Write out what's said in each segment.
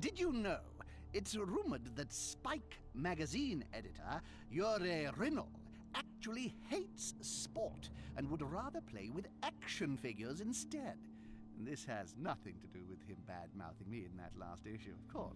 Did you know it's rumored that Spike magazine editor Yuri Rinnell actually hates sport and would rather play with action figures instead? This has nothing to do with him bad-mouthing me in that last issue, of course.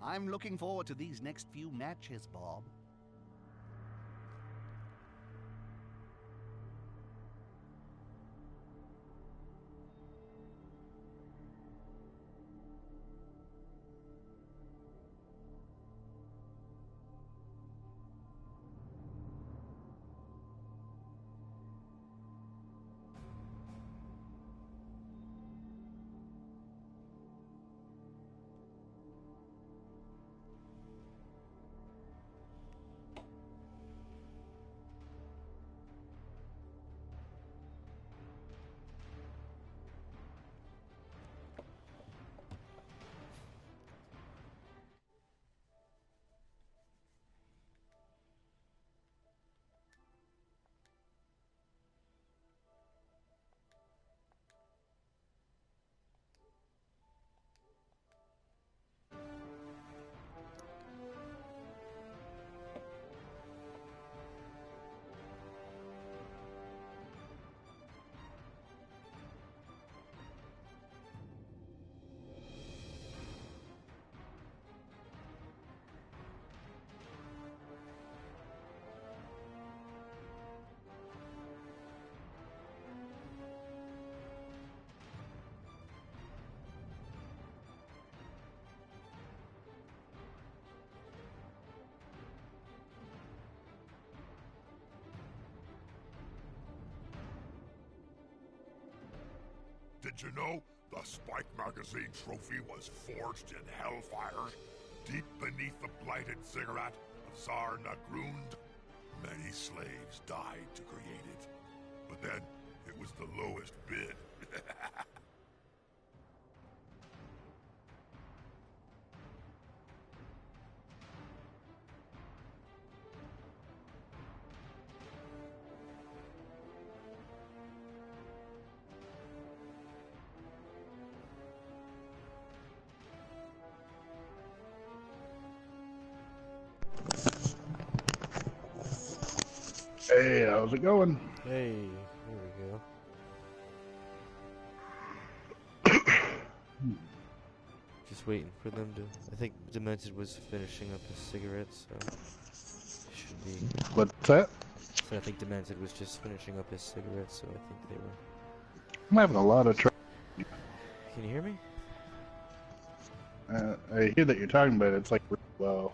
I'm looking forward to these next few matches, Bob. Did you know the Spike magazine trophy was forged in Hellfire, deep beneath the blighted ziggurat of Tsar Nagrund? Many slaves died to create it, but then it was the lowest bid. Hey, how's it going? Hey, here we go. Just waiting for them to... I think Demented was finishing up his cigarettes, so... Should be... What's that? So I think Demented was just finishing up his cigarettes, so I think they were... I'm having a lot of trouble. Can you hear me? I hear that you're talking about it. It's like really low.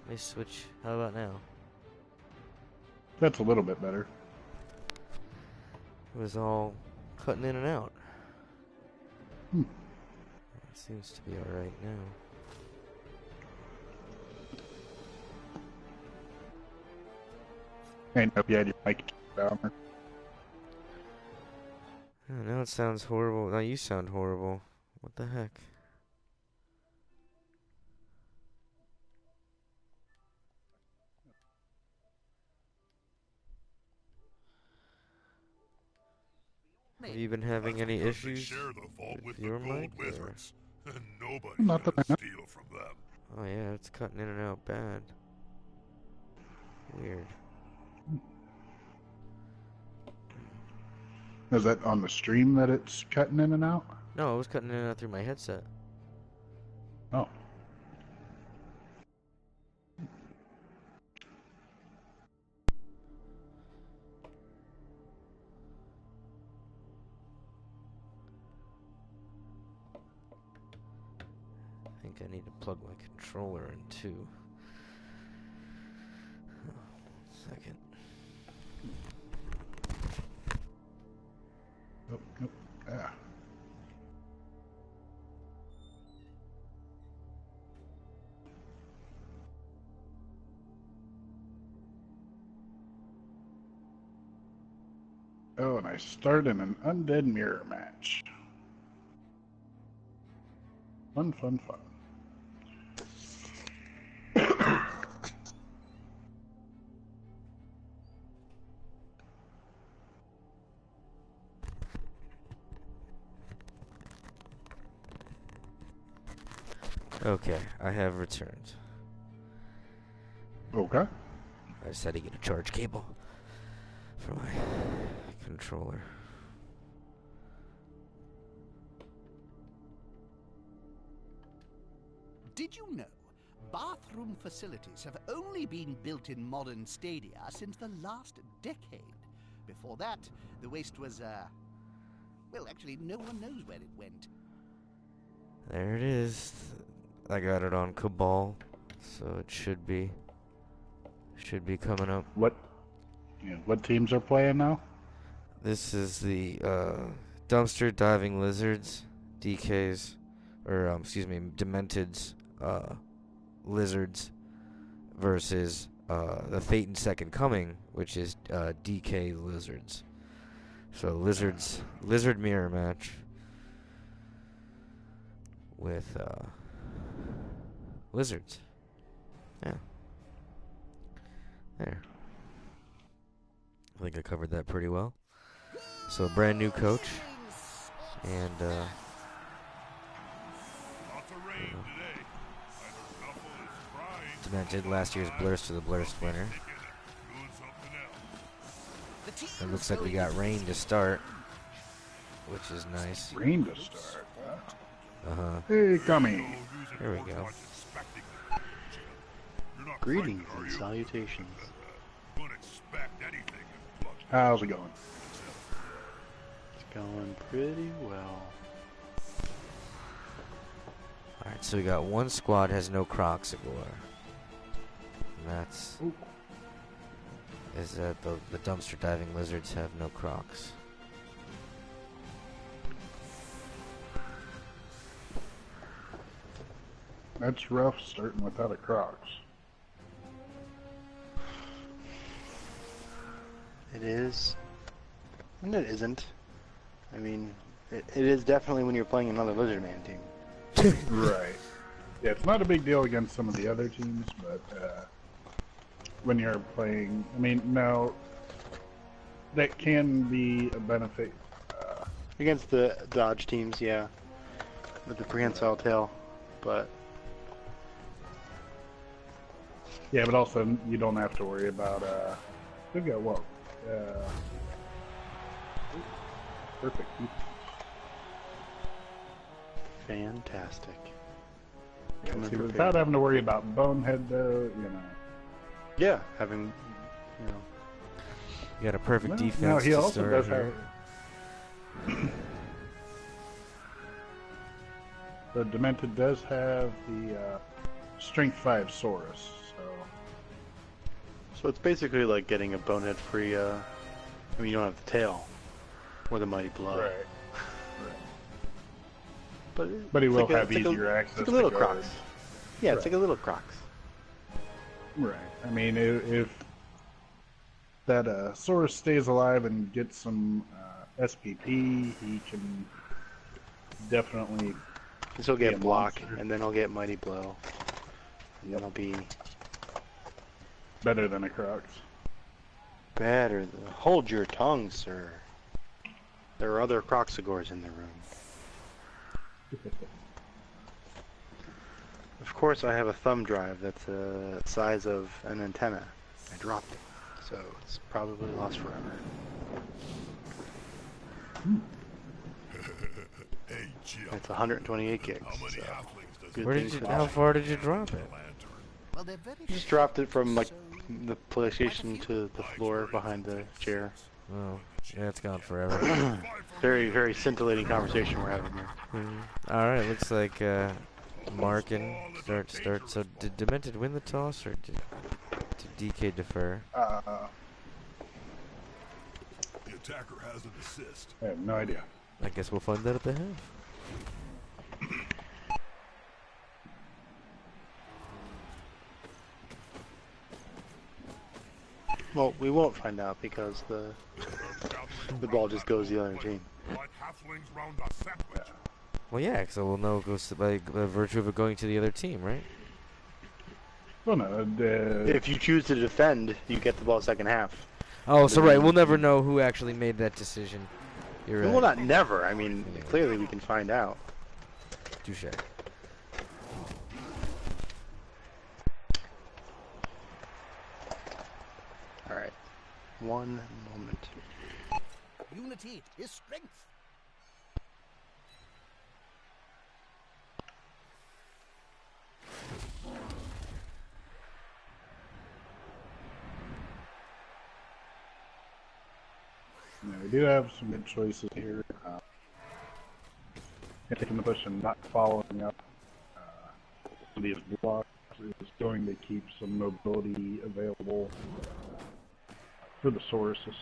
Let me switch. How about now? That's a little bit better. It was all cutting in and out. Hmm. It seems to be alright now. I know if you had your mic down. Now it sounds horrible. Now you sound horrible. What the heck? Have you been having That's any because they issues share the vault with with the your gold mic? Or? wizards, and nobody's Not that I gonna know. steal from them. Oh yeah, it's cutting in and out bad. Weird. Is that on the stream that it's cutting in and out? No, it was cutting in and out through my headset. Oh. I think I need to plug my controller in too. Oh, 1 second. Nope, nope. Ah. Oh, and I start in an undead mirror match. Fun, fun, fun. Okay, I have returned. Okay. I just had to get a charge cable for my controller. Did you know bathroom facilities have only been built in modern stadia since the last decade? Before that, the waste was, well, actually, no one knows where it went. There it is. I got it on Cabal, so it should be coming up. What teams are playing now? This is the Dumpster Diving Lizards, DKs, or excuse me, Demented's Lizards versus the Fate and Second Coming, which is DK Lizards. So Lizard mirror match with Lizards. Yeah. There. I think I covered that pretty well. So, brand new coach. And, Lots of rain today. Either Knuckle is crying, Demented last year's Blurst to the Blurst winner. doing something else. The team It looks like we got rain to start, which is nice. Rain to start. Uh-huh. Hey, coming. There we go. Greetings and salutations. Wouldn't expect anything in Blood. How's it going? It's going pretty well. Alright, so we got one squad has no Crocs at Gore. And that's... Ooh. Is that the Dumpster Diving Lizards have no Crocs. That's rough starting without a Crocs. It is. And it isn't. I mean, it is definitely when you're playing another Lizardman team. Right. Yeah, it's not a big deal against some of the other teams, but when you're playing, I mean, now that can be a benefit. Against the Dodge teams, yeah. With the prehensile tail. But Yeah, but also you don't have to worry about. We've got what? Perfect. fantastic. Yeah, Coming see, prepared. without having to worry about Bonehead, though, Yeah, having, you know. You got a perfect defense No, he to also start does here. have. The Demented does have the Strength 5 Saurus, so So it's basically like getting a bonehead free, I mean, you don't have the tail. Or the Mighty Blow. But, But he it's will like a- have it's like easier access It's like a to little guards. Crocs. Yeah, it's Right. like a little Crocs. Right. I mean, if that Saurus stays alive and gets some SPP, he can definitely. Because he'll get Be a block, monster. and then he'll get Mighty Blow. And then he'll be Better than a Crocs. better. Hold your tongue, sir. There are other Croxagores in the room. Of course, I have a thumb drive that's the size of an antenna. I dropped it, so it's probably lost forever. Hey, Jim. It's 128 gigs. How many So halflings does good Where thing did you? for How that. far did you drop it? lantern? Well, they're very Just dropped it from like so the PlayStation to the floor behind the chair. Oh, yeah, it's gone forever. Very, very scintillating conversation we're having here. All right, looks like Markin start. So did Demented win the toss or did DK defer? The attacker has an assist. I have no idea. I guess we'll find that at the half. Well, we won't find out because the ball just goes the other team. Like halflings round a sandwich. Well, yeah, so we'll know it goes by virtue of it going to the other team, right? Well, no, If you choose to defend, you get the ball second half. Oh, so right, we'll never know who actually made that decision. You're right. Well, not never. I mean, clearly we can find out. Touche. All right. One moment. unity is strength. Yeah, we do have some good choices here. Taking the push and not following up these blocks is going to keep some mobility available for the sources.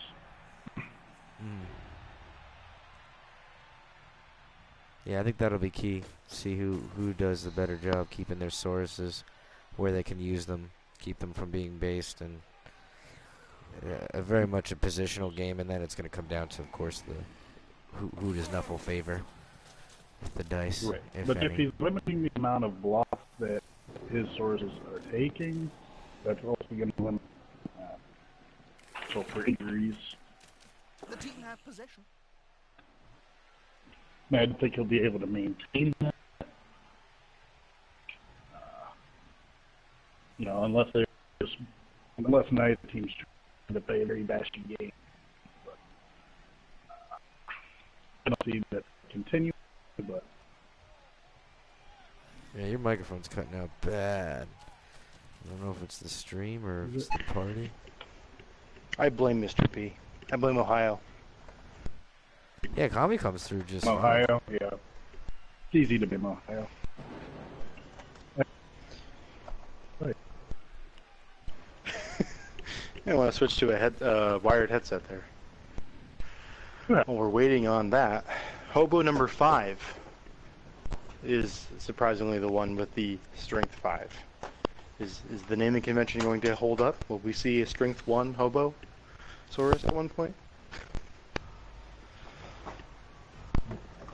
Yeah, I think that'll be key. See who does the better job keeping their sources where they can use them, keep them from being based, and very much a positional game. And then it's going to come down to, of course, the who does Nuffle favor with the dice. Right. If But any. if he's limiting the amount of blocks that his sources are taking, that's also going to limit so for injuries. The team have possession. I don't think he'll be able to maintain that. Unless neither team's trying to play a very bashy game. But, I don't see that continue, but Yeah, your microphone's cutting out bad. I don't know if it's the stream or if it's the party. I blame Mr. P. I blame Ohio. Yeah, Kami comes through just fine. Ohio, yeah. It's easy to blame Ohio. Right. I want to switch to a wired headset there. Yeah. While we're waiting on that, Hobo number 5 is surprisingly the one with the strength 5. Is the naming convention going to hold up? Will we see a strength 1 Hobo Saurus at one point?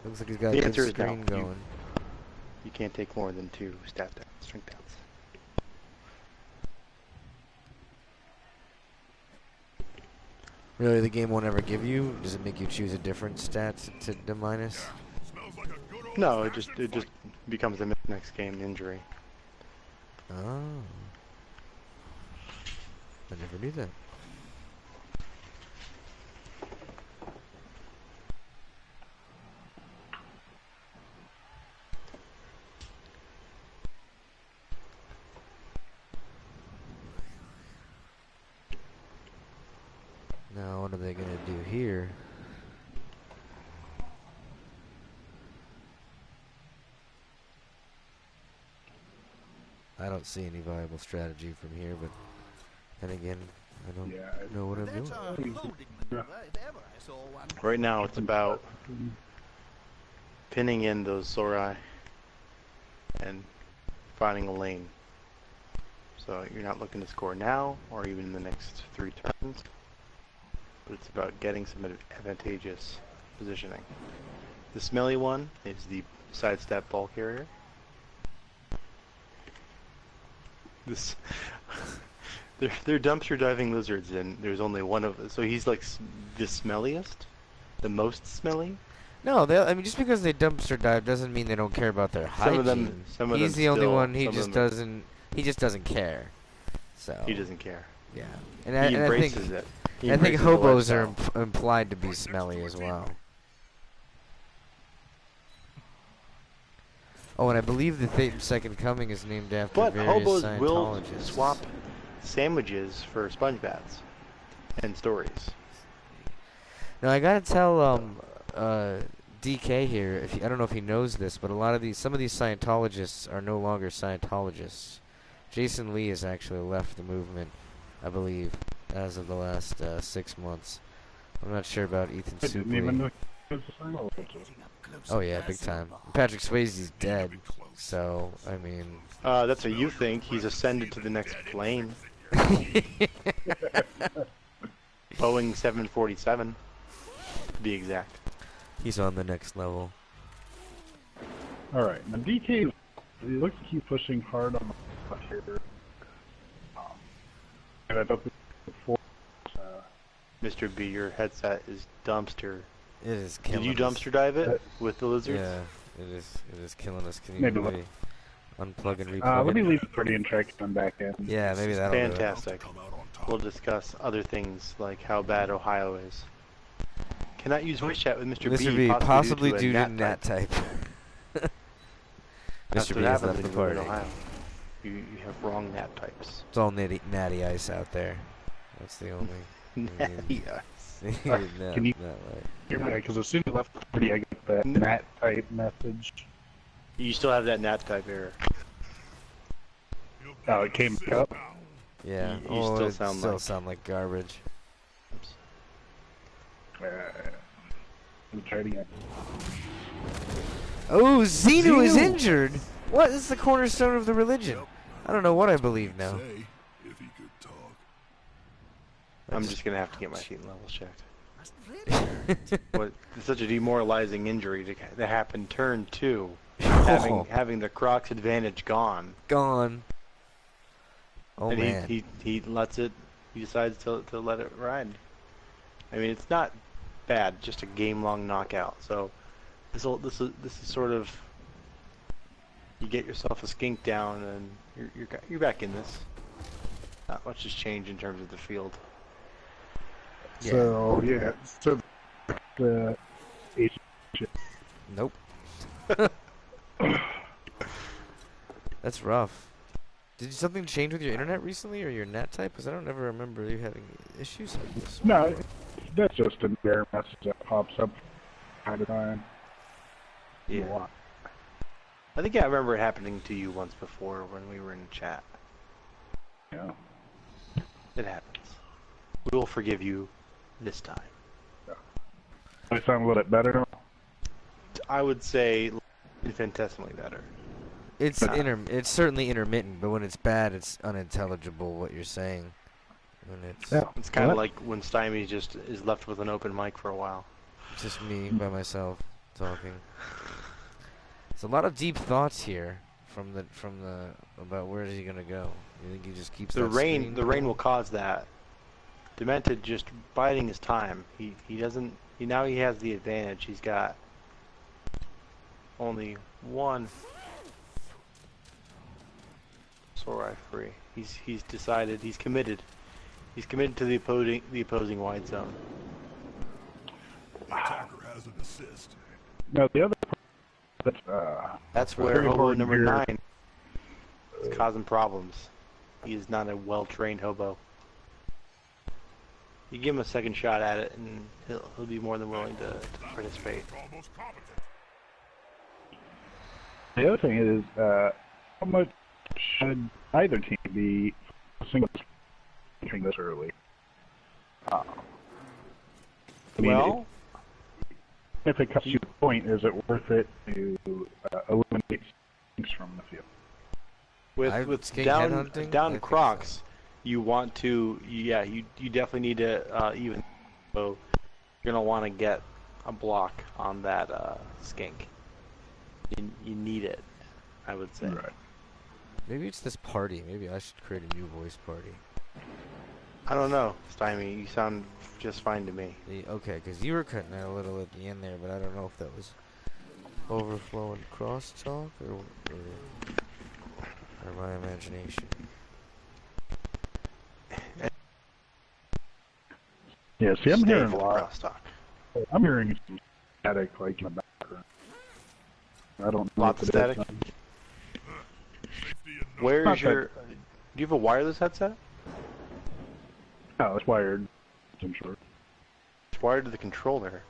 Looks like he's got The a good answer is no. screen going. You can't take more than 2 strength downs. Really, the game won't ever give you? Does it make you choose a different stat to minus? Smells like a good old No, it just becomes the next game injury. Oh. I never knew that. Now, what are they going to do here? I don't see any viable strategy from here, but then again, I don't know what I'm That's doing. a holding maneuver, if ever I saw one. Right now, it's about pinning in those Sori and finding a lane. So you're not looking to score now or even in the next 3 turns, but it's about getting some advantageous positioning. The smelly one is the sidestep ball carrier. This they're dumpster diving lizards, and there's only one of so he's like the smelliest, the most smelly. No, I mean, just because they dumpster dive doesn't mean they don't care about their hygiene. Some of He's them the only still- one. He some of just them are- doesn't. He just doesn't care. So He doesn't care. yeah, He and I think embraces it. He I think embraces the hobos are lifestyle. implied to be smelly as well. Oh, and I believe the Thetan Second Coming is named after But various hobos will Scientologists. swap sandwiches for sponge baths and stories. Now I gotta tell DK here. I don't know if he knows this, but some of these Scientologists are no longer Scientologists. Jason Lee has actually left the movement, I believe, as of the last 6 months. I'm not sure about Ethan I didn't even Suplee. know he was a Scientologist. Getting up close Oh and yeah, big personal, time. Bob. Patrick Swayze's dead, so I mean. That's what you think. He's ascended to the next plane. Boeing 747, to be exact. He's on the next level. All right, now DK, he looks like he's pushing hard on the left here. And I don't think before. Mr. B, your headset is dumpster. It is Did killing you us. dumpster dive it with the lizards? Yeah, it is. It is killing us. Can you Maybe maybe unplug and replug let me it? leave the party and track them back in. Yeah, maybe that'll do it. Fantastic. We'll discuss other things like how bad Ohio is. Cannot use voice chat with Mr. Mr. B, possibly due to a NAT type. That's Mr. what B has happens left the when you live in party. Ohio. You have wrong NAT types. It's all natty ice out there. That's the only. Natty ice. Can you- Because as soon as I left the party, I got that Nat type message. You still have that NAT type error. Oh, it came up. Yeah. You Oh, still it sound still like- sound like garbage. I'm trying again. Oh, Xenu is Xenu! injured. What is the cornerstone of the religion? I don't know what I believe now. Say, if he could talk. I'm just gonna have to get my heat levels checked. Must really What? Such a demoralizing injury that happened turn 2. Oh, Having the Crocs advantage gone. gone. Oh and man. he lets it. He decides to let it ride. I mean, it's not bad, just a game-long knockout. So this is sort of, you get yourself a skink down and you're back in this. Not much has changed in terms of the field. Yeah. So, yeah. So, the Nope. That's rough. Did something change with your internet recently, or your NAT type? Because I don't ever remember you having issues like this. No, that's just an error message that pops up time to time. Yeah. A lot. I think I remember it happening to you once before when we were in chat. Yeah. It happens. We will forgive you this time. I sound a little bit better. I would say infinitesimally better. It's it's certainly intermittent, but when it's bad, it's unintelligible what you're saying. When it's It's kind of like when Stymie just is left with an open mic for a while. just me by myself talking. It's a lot of deep thoughts here from the about where is he gonna go. You think he just keeps The that rain screen the rain going? will cause that. Demented just biding his time. He doesn't now he has the advantage. He's got only one Sorai free. He's decided, he's committed. He's committed to the opposing wide zone. The attacker has an assist. No, the other part That's a where very hobo important number gear. 9 is causing problems. He is not a well-trained hobo. You give him a second shot at it, and he'll be more than willing to participate. Almost competent. The other thing is, how much should either team be focusing on this early? I mean, Well, if it comes to a point, is it worth it to eliminate things from the field? with skink down headhunting? I down think Crocs, you want to you definitely need to even so you're gonna want to get a block on that skink. You need it, I would say. Right. Maybe it's this party. Maybe I should create a new voice party. I don't know, Stymie. You sound just fine to me. Okay, because you were cutting out a little at the end there, but I don't know if that was overflowing crosstalk or my imagination. Yeah, see, I'm Stay hearing a for the lot. crosstalk. I'm hearing some static, like, in the background. I don't know Lots what of it is. static? Safety in no Where Not is your... Do you have a wireless headset? No, it's wired. I'm sure. It's wired to the controller.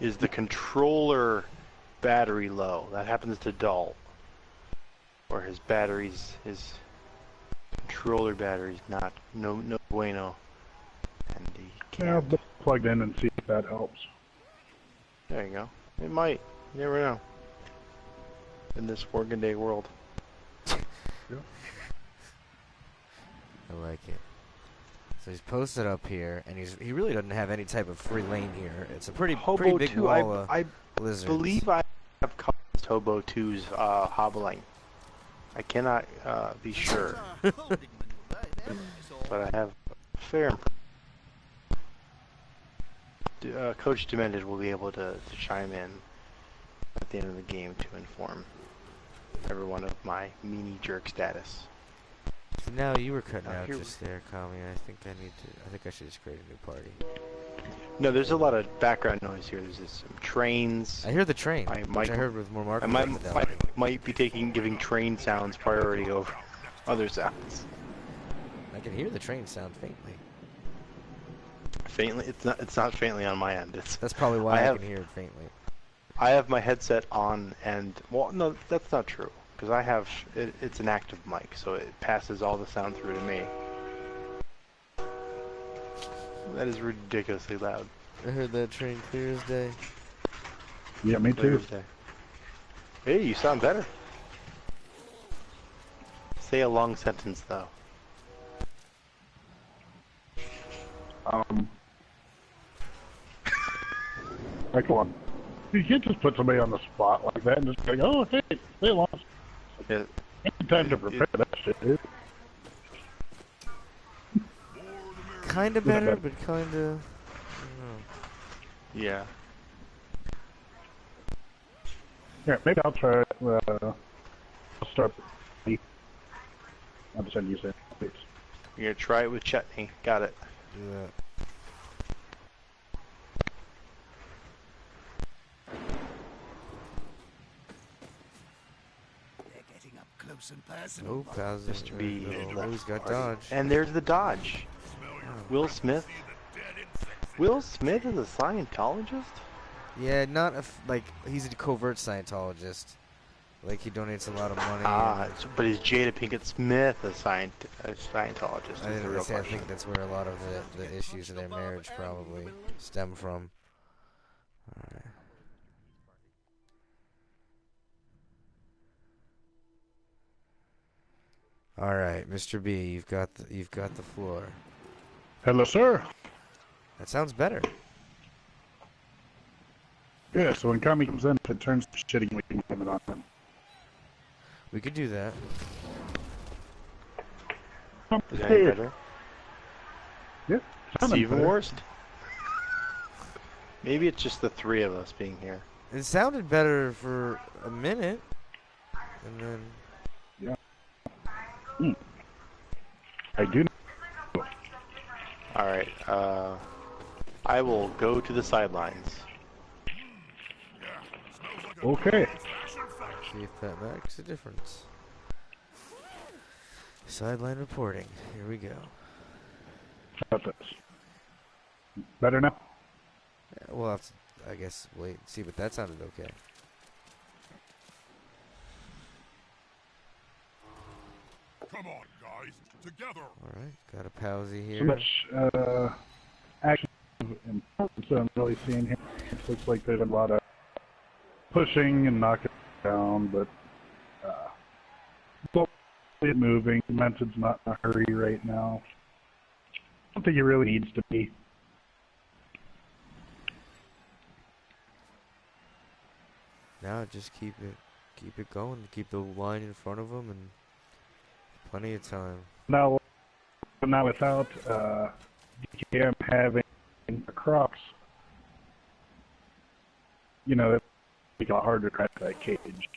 Is the controller battery low? That happens to Dull. Or his controller battery's not, no bueno. And he Yeah, I'll can't. get plugged in and see if that helps. There you go. It might. You never know. In this working day world. I like it. So he's posted up here, and he really doesn't have any type of free lane here. It's a pretty big 2, wall of I lizards. believe I have caused Hobo 2's hobbling. I cannot be sure, but I have fair impression. Coach Demented will be able to chime in at the end of the game to inform everyone of my meanie jerk status. So now you were cutting out here just there, Kami. I think I should just create a new party. No, there's a lot of background noise here. There's some trains. I hear the train, I which might- I heard with more I markers. might be giving train sounds priority over other sounds. I can hear the train sound faintly. Faintly, it's not faintly on my end. That's probably why I I have- can hear it faintly. I have my headset on, and well, no, that's not true because I have it's an active mic, so it passes all the sound through to me. That is ridiculously loud. I heard that train clear as day. Yeah, me Clear too. as day. Hey, you sound better. Say a long sentence though. Like one. You can't just put somebody on the spot like that and just be like, oh, hey, they lost. Yeah, Ain't time to prepare that shit, dude. Kinda better, but kinda. yeah. Here, maybe I'll try it. I'll start. I'll just send you some. Please. You're gonna try it with chutney. Got it. Do that. They're getting up close and personal. Oh, pals. Mr. B. Oh, he's got dodge. And there's the dodge. Will Smith. Will Smith is a Scientologist? Yeah, not like he's a covert Scientologist. Like he donates a lot of money. Ah, and- but is Jada Pinkett Smith a Scientologist? I, Is the real I question. think that's where a lot of the issues of their marriage probably stem from. Alright. Alright, Mr. B, you've got the floor. Hello, sir. That sounds better. Yeah, so when Kami comes in, if it turns to shitting, we can blame it on him. We could do that. Is that any better? Yeah, It's sounding even better. worse. Maybe it's just the three of us being here. It sounded better for a minute, and then I do. Alright, I will go to the sidelines. Okay. see if that makes a difference. Sideline reporting. Here we go. How about this? Better now? Yeah, we'll have to, I guess, wait and see, but that sounded okay. Come on, guys, together. Alright, got a palsy So here. much action and importance that I'm really seeing here. It looks like there's a lot of pushing and knocking down, but slowly moving. Mented's not in a hurry right now. I don't think he really needs to be. Now just keep it going. Keep the line in front of him, and plenty of time. Now, But now without DKM having a Crocs, you know, it's a lot harder to crack that cage.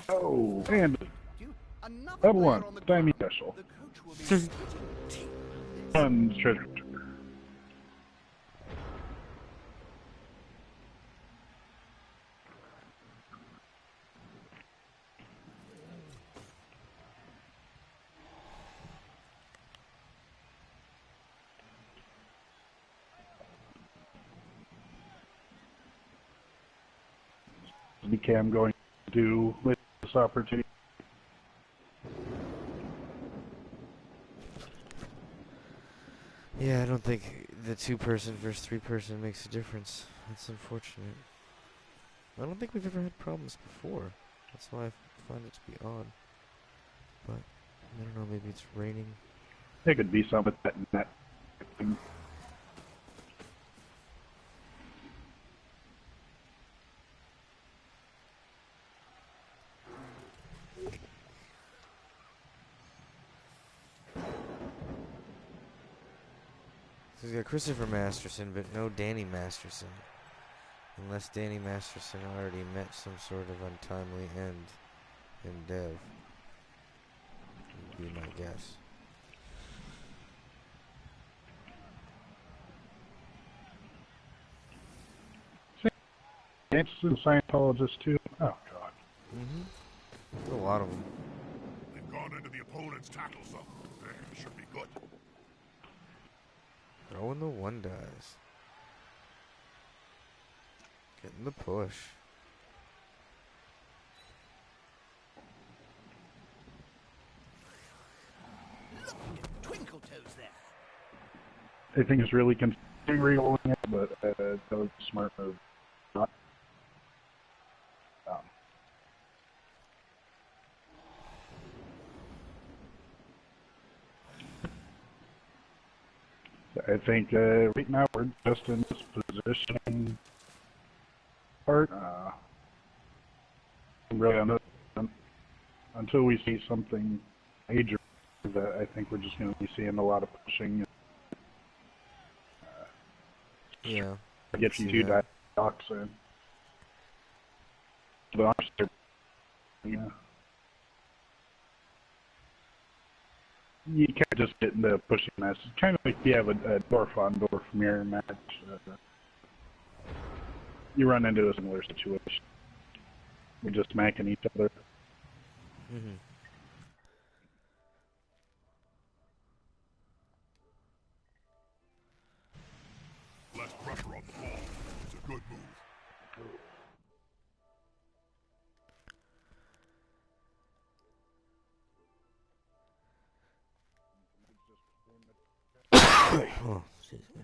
Oh, and level 1, Stymie Special. Sun's Treasure. I'm going to do with this opportunity. Yeah, I don't think the 2-person versus 3-person makes a difference. That's unfortunate. I don't think we've ever had problems before. That's why I find it to be odd. But, I don't know, maybe it's raining. There could be some of that in that. So he's got Christopher Masterson, but no Danny Masterson. Unless Danny Masterson already met some sort of untimely end in Dev. Would be my guess. Anderson, Scientologist too. Oh God. A lot of them. They've gone into the opponent's tackle zone. Should be good. Throwing the 1 dice. Getting the push. Twinkle toes there. I think it's really considering re-rolling it, but that was a smart move. Not. I think right now we're just in this positioning part. Really, until we see something major, that I think we're just going to be seeing a lot of pushing. Yeah. Get you 2 docks in. But honestly, yeah. You can't just get into pushing mess. It's kind of like you have a Dorf-on-Dorf mirror match. You run into a similar situation. We're just smacking each other. Less pressure on the ball. It's a good move. Oh, excuse me.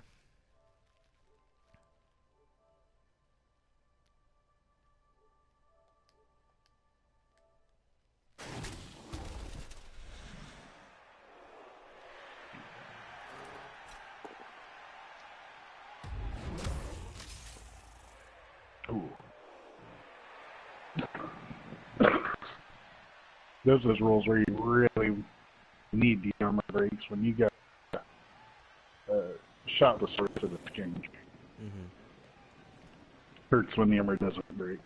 Those are those rules where you really need the armor breaks when you got shot with sword to the skin. Hurts when the armor doesn't break.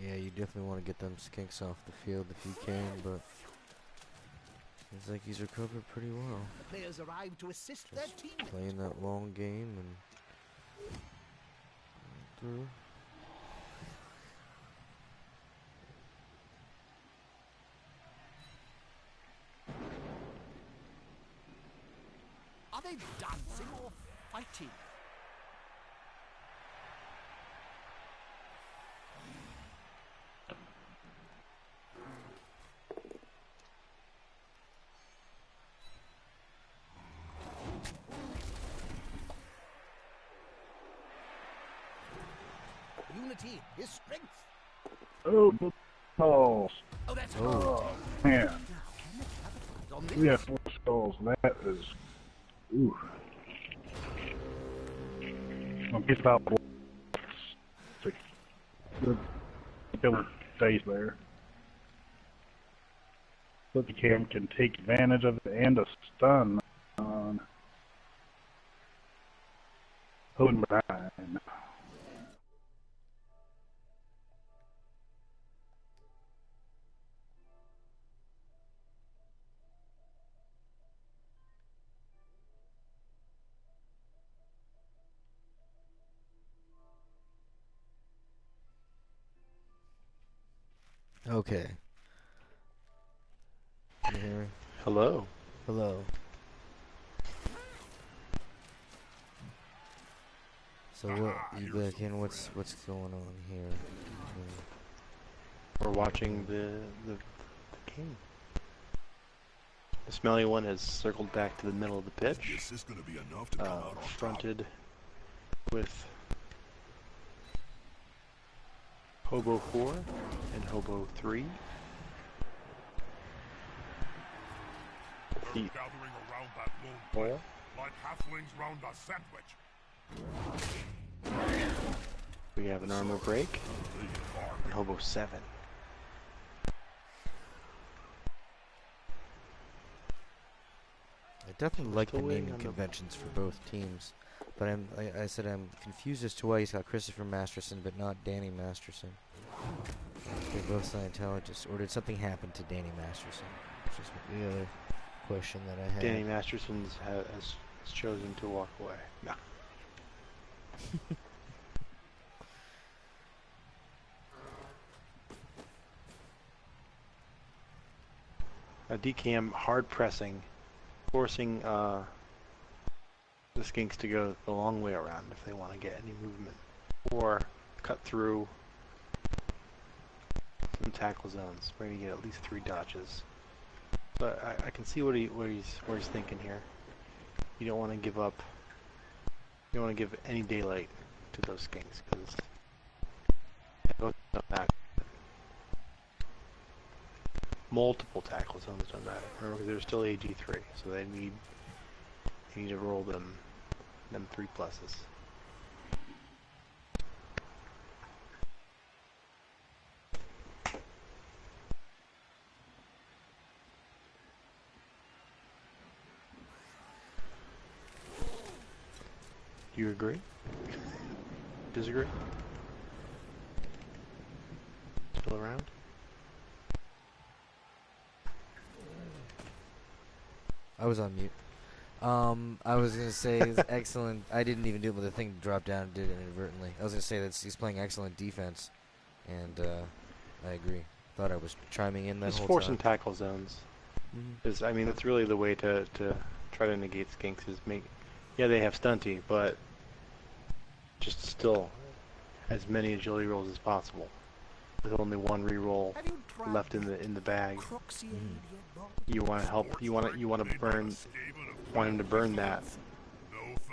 Yeah, you definitely want to get them skinks off the field if you can, but seems like he's recovered pretty well. The players arrive to assist their team. Playing that long game and through. Are they dancing or fighting? Unity is strength. Oh, balls. Oh, that's Oh, man. on this. We have 4 skulls. That is... Ooh. When he's about the killer stays there. Flippy Cam can take advantage of it and a stun on Hohenbrine. Okay. Can you hear me? Hello. Hello. So what? You back in? What's going on here? We're watching the game. The smelly one has circled back to the middle of the pitch. This is going to be enough to come out on top. Fronted with Hobo 4 and Hobo 3. They're gathering around that lone Oil. like halflings round a sandwich. We have an armor break and Hobo 7. I definitely like the Still waiting naming on the- conventions for both teams, but I said I'm confused as to why he's got Christopher Masterson but not Danny Masterson. They're both Scientologists, or did something happen to Danny Masterson? Which is the other question that I had. Danny Masterson has chosen to walk away. No. DKM hard pressing, forcing the Skinks to go the long way around if they want to get any movement, or cut through some tackle zones where you get at least 3 dodges. But I can see what he's thinking here. You don't want to give up. You don't want to give any daylight to those Skinks because multiple tackle zones don't matter. Remember, they're still AG3, so they need to roll them 3 pluses. Do you agree? Disagree? Still around? I was on mute. I was gonna say it's excellent. I didn't even do it, but the thing dropped down and did it inadvertently. I was gonna say that he's playing excellent defense, and I agree. Thought I was chiming in that Just whole forcing time. tackle zones. Is I mean, that's really the way to try to negate Skinks is make. Yeah, they have stunty, but just still as many agility rolls as possible, with only 1 reroll left in the bag. You want to help. You want to burn. Want him to burn that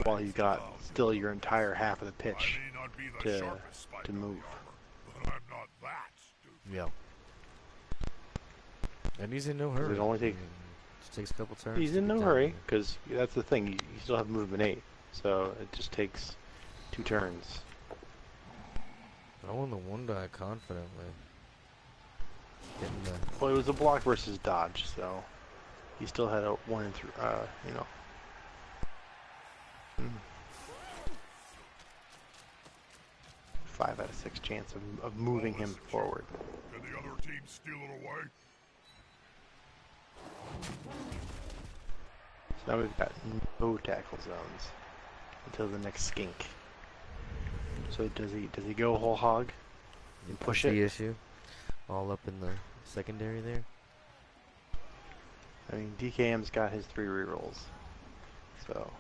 while he's got still your entire half of the pitch to move. But I'm not that stupid. Yeah. And he's in no hurry. It only take- just takes a couple turns. He's to in get no down hurry there. because that's the thing. You still have movement 8, so it just takes 2 turns. I won the 1-die confidently. Getting the Well, it was a block versus dodge, so he still had a 1 in 3. You know. 5 out of 6 chance of moving him forward. Can the other team steal it away? So now we've got no tackle zones until the next skink. So does he go whole hog and push the it? issue. All up in the secondary there. I mean, DKM's got his 3 rerolls, so.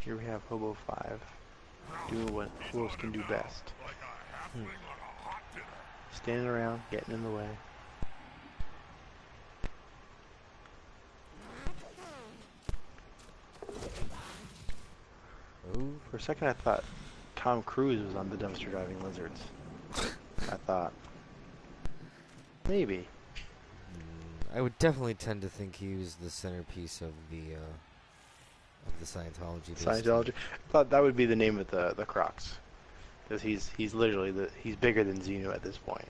Here we have Hobo 5 doing what Wolves can do best. Like a halfling on a hot dinner. Standing around, getting in the way. Oh, For a second I thought Tom Cruise was on the dumpster driving lizards. I thought. Maybe. I would definitely tend to think he was the centerpiece of the Scientology. Scientology. I thought that would be the name of the Crocs. Because he's literally he's bigger than Xenu at this point.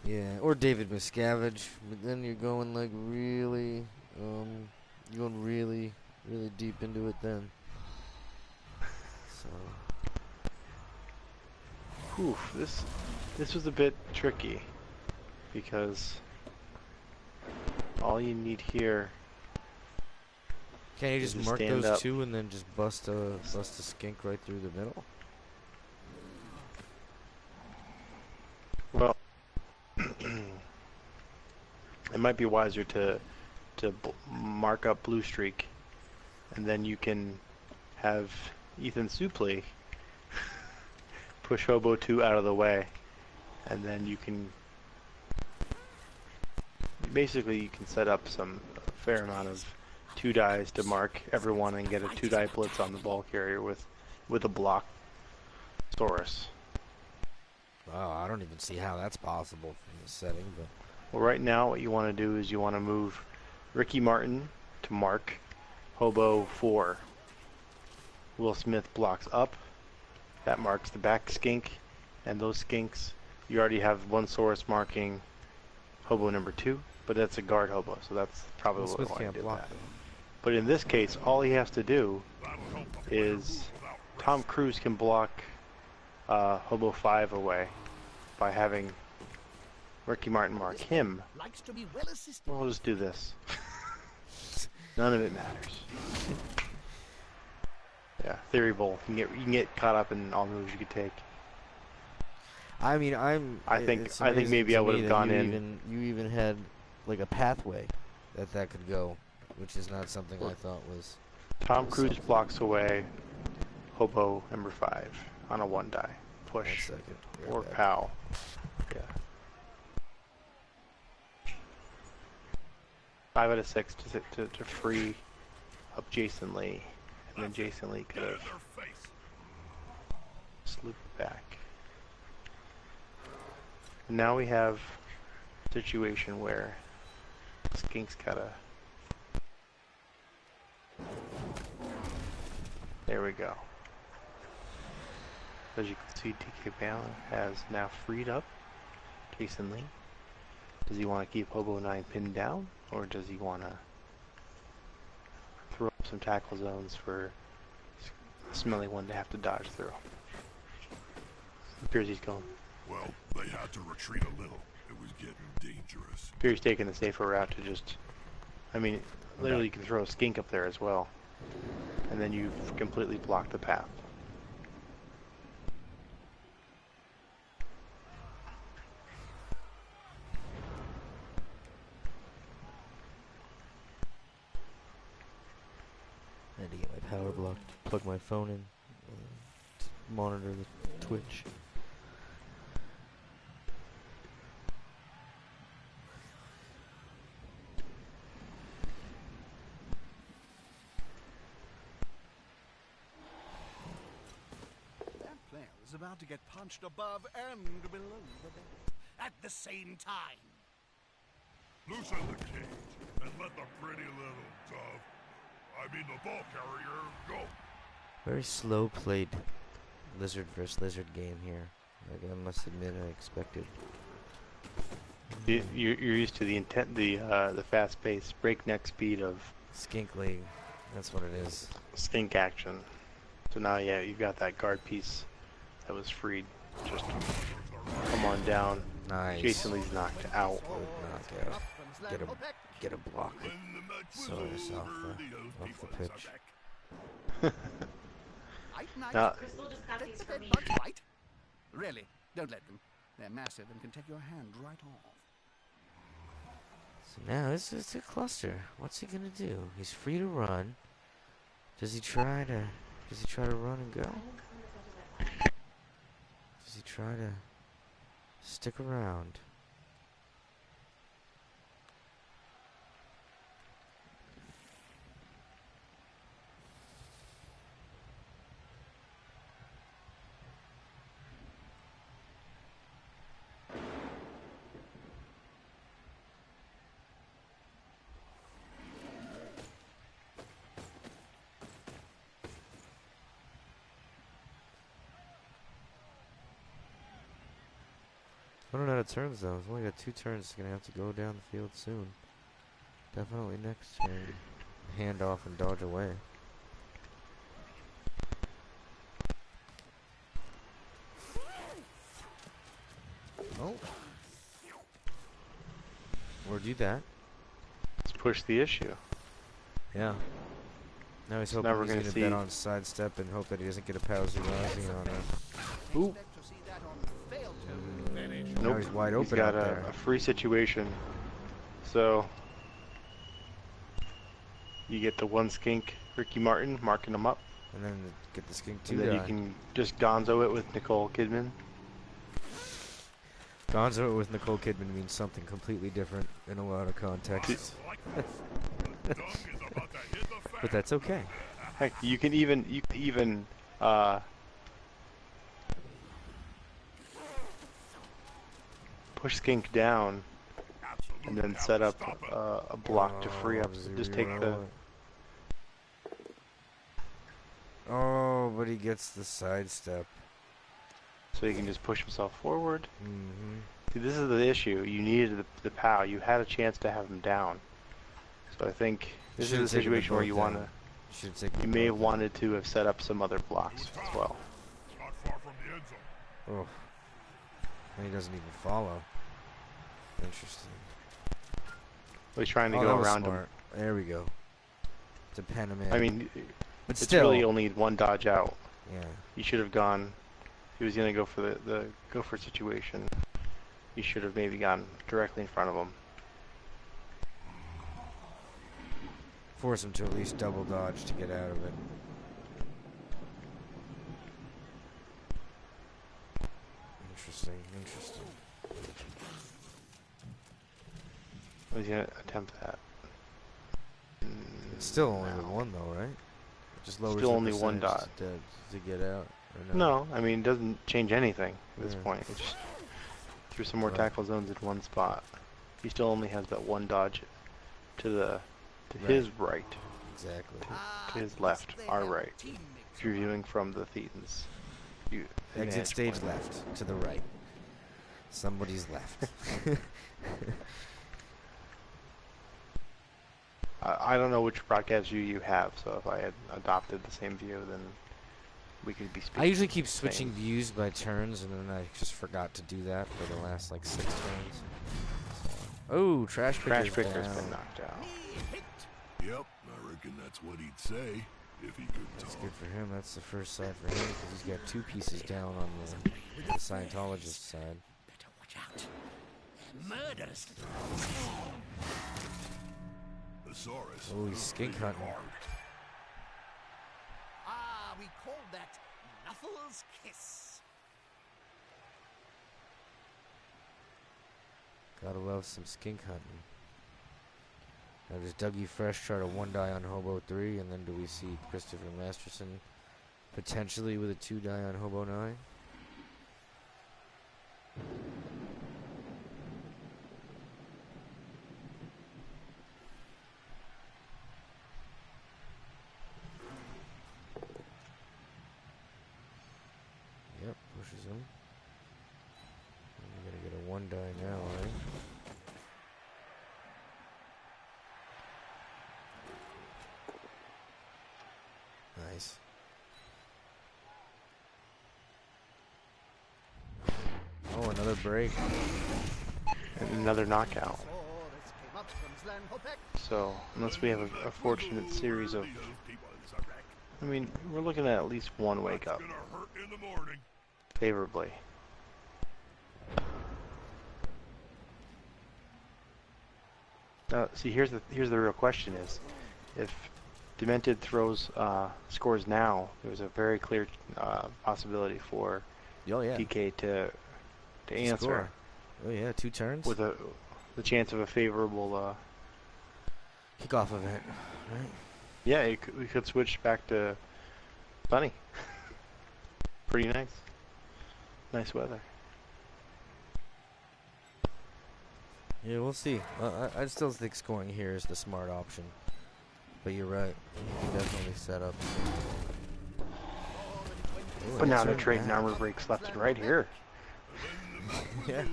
Yeah, or David Miscavige, but then you're going like really, you're going really, really deep into it then. So. Whew, this was a bit tricky because all you need here. Can't you just mark stand those up. two and then just bust a skink right through the middle? Well, it might be wiser to mark up Blue Streak, and then you can have Ethan Suplee push Hobo 2 out of the way, and then you can basically you can set up a fair amount of 2 dies to mark everyone and get a 2-die blitz on the ball carrier with a block Saurus. Oh, I don't even see how that's possible in this setting, but Well, right now what you want to do is you want to move Ricky Martin to mark Hobo 4. Will Smith blocks up. That marks the back skink, and those skinks, you already have one Saurus marking Hobo number 2, but that's a guard Hobo, so that's probably Will what we Smith want to can't do. block That. them. But in this case, all he has to do That'll help the player is move without risk. Tom Cruise can block Hobo 5 away by having Ricky Martin mark him. Likes to be well assisted. We'll just do this. None of it matters. Yeah, Theory Bowl. You can get caught up in all the moves you could take. I mean, I think it's maybe amazing I to would me have that gone you in. You even had like a pathway that could go, which is not something I thought was. Tom Cruise blocks away Hobo number 5 on a 1-die. One Push. second. Be Or right back. POW. Yeah. 5 out of 6 to free up Jason Lee. And then Jason Lee could Get in have their face. slooped back. And now we have a situation where Skink's gotta... There we go. As you can see, TK Bala has now freed up Jason Lee. Does he want to keep Hobo 9 pinned down, or does he want to throw up some tackle zones for Smelly One to have to dodge through? Appears he's going. Well, they had to retreat a little. It was getting dangerous. Appears taking the safer route to just... I mean, literally you can throw a skink up there as well. And then you've completely blocked the path. I had to get my power block, plug my phone in, to monitor the Twitch. That player is about to get punched above and below the belt at the same time. Loosen the cage and let the pretty little dove, I mean the ball carrier, go. Very slow played lizard versus lizard game here. Like, I must admit, I expected. You're used to the fast-paced breakneck speed of Skink League, that's what it is. skink action. So now, yeah, you've got that guard piece that was freed. Just come on down. Nice. Jason Lee's knocked out. Good knockout. Get a block. When the match was Source off over, the people pitch. back. Now, Crystal just got these The for bed me. bugs bite? Really? Don't let them. They're massive and can take your hand right off. So now it's a cluster. What's he gonna do? He's free to run. Does he try to run and go? Does he try to stick around? Running out of turns though. He's only got 2 turns. He's gonna have to go down the field soon. Definitely next turn. Hand off and dodge away. Oh. Or do that. Let's push the issue. Yeah. Now he's So hoping now we're he's gonna gonna see- bet on sidestep and hope that he doesn't get a Pazurazi on her. Ooh. Expect to see that on failed to Now he's wide open He's got out there. a free situation. So you get the one skink, Ricky Martin, marking him up. And then get the skink 2 And then you die. can just gonzo it with Nicole Kidman. Gonzo with Nicole Kidman means something completely different in a lot of contexts. But that's okay. Heck, you can even push skink down and then set up a block to free up. So just take the. Oh, but he gets the sidestep. So he can just push himself forward. Mm-hmm. See, this is the issue. You needed the POW. You had a chance to have him down. So I think this is a situation where you want to. You may have wanted to have set up some other blocks as well. Not far from the end zone. Oh. And he doesn't even follow. Interesting. He's trying to Oh, go that was around him. smart. There we go. To pen him in. I mean, but it's still. really only one dodge out. Yeah. You should have gone. He was gonna go for the gopher situation. You should have maybe gone directly in front of him. Force him to at least double dodge to get out of it. Interesting, interesting. Was he gonna attempt that? It's still only No. the one though, right? It just lowers Still the only one percentage dot. to get out. Or No, I mean it doesn't change anything at this Yeah. point. It just threw some more Right. tackle zones in one spot. He still only has that one dodge to Right. his right, Exactly. to his left, our right. If you're viewing from the Thetans. Exit vantage stage point. left to the right. Somebody's left. I don't know which broadcast view you have, so if I had adopted the same view, then we could be speaking. I usually keep the switching same. views by turns, and then I just forgot to do that for the last like 6 turns. Oh, trash Trash picker's picker's down. been knocked out. Yep, I reckon that's what he'd say if he could That's talk. good for him. That's the first side for him because he's got 2 pieces down on the Scientologist side. Better watch out. Murders. Thesaurus. Oh, he's skink hunting. Ah, we call that Knuffles' Kiss. Gotta love some skink hunting. Now does Dougie Fresh try to 1-die on Hobo 3, and then do we see Christopher Masterson potentially with a 2-die on Hobo 9? Yep, pushes him. And we're gonna get a 1-die now, eh? Nice. Oh, another break. And another knockout. Thesaurus came up from Slanhopek. So, unless we have a fortunate series of... I mean, we're looking at least one wake up, Gonna hurt in the morning. favorably. Now, see, here's the real question is, if Demented throws scores now, there's a very clear possibility for Oh yeah. DK to answer Score. Oh yeah, 2 turns. with the chance of a favorable. Kickoff event, right? Yeah, we could switch back to sunny. Pretty nice. Nice weather. Yeah, we'll see. I still think scoring here is the smart option. But you're right. You can definitely set up. Ooh, But now nice they're run trading back. armor breaks left and right here. Yeah.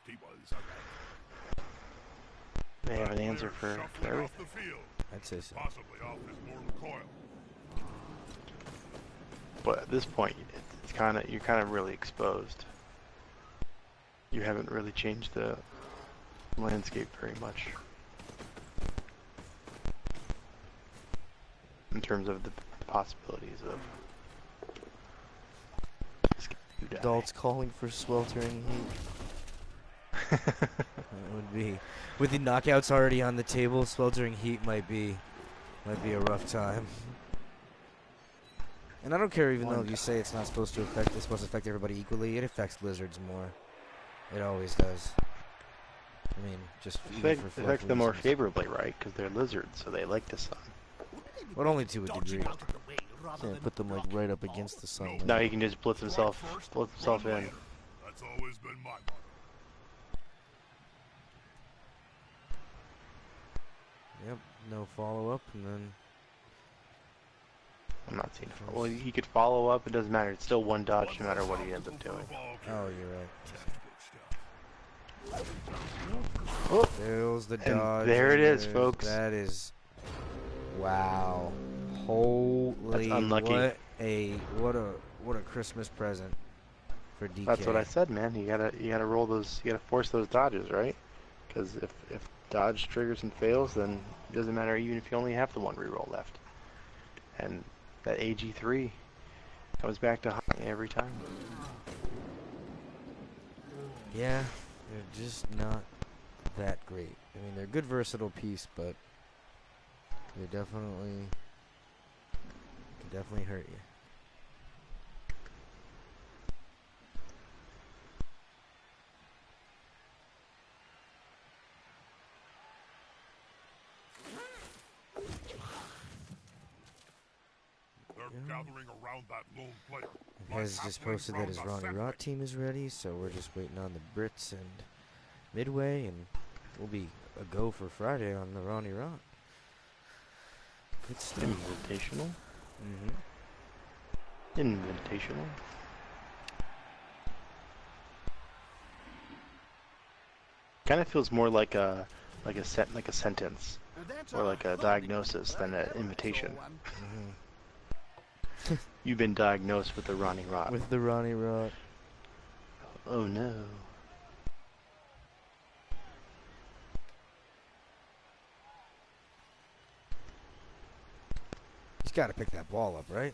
convinced he was a They have an answer for shuffling everything. off the field, I'd say so. possibly off his mortal coil. But at this point, it's kind of, you're kind of really exposed. You haven't really changed the landscape very much in terms of the possibilities of you die. Adults calling for sweltering heat. That would be, with the knockouts already on the table, sweltering heat might be a rough time. And I don't care, even though you say it's not supposed to affect, it's supposed to affect everybody equally. It affects lizards more. It always does. I mean, just It affects them more favorably, right? Because they're lizards, so they like the sun. But only to a degree. Can't put them like right up against the sun. Now he can just blitz himself in. That's always been my motto. Yep, no follow up, and then I'm not seeing it. Well, he could follow up. It doesn't matter. It's still one dodge no matter what he ends up doing. oh, you're right. Oh, There's the and dodge. there it is, there's- folks. That is, wow, holy! That's unlucky. What a Christmas present for DK. that's what I said, man. You gotta roll those. You gotta force those dodges, right? Because if dodge triggers and fails, then it doesn't matter even if you only have the one reroll left. And that AG3 comes back to high every time. Yeah, they're just not that great. I mean, they're a good versatile piece, but they definitely can hurt you. They're gathering around that lone player. Hez just posted that his Ronnie Rot team is ready, so we're just waiting on the Brits and Midway, and we'll be a go for Friday on the Ronnie Rot. Good stuff. Invitational? Mm-hmm. Invitational? Kind of feels more like a sentence or like a diagnosis than an invitation. You've been diagnosed with the Ronnie Rot. With the Ronnie Rot. Oh no. He's got to pick that ball up, right?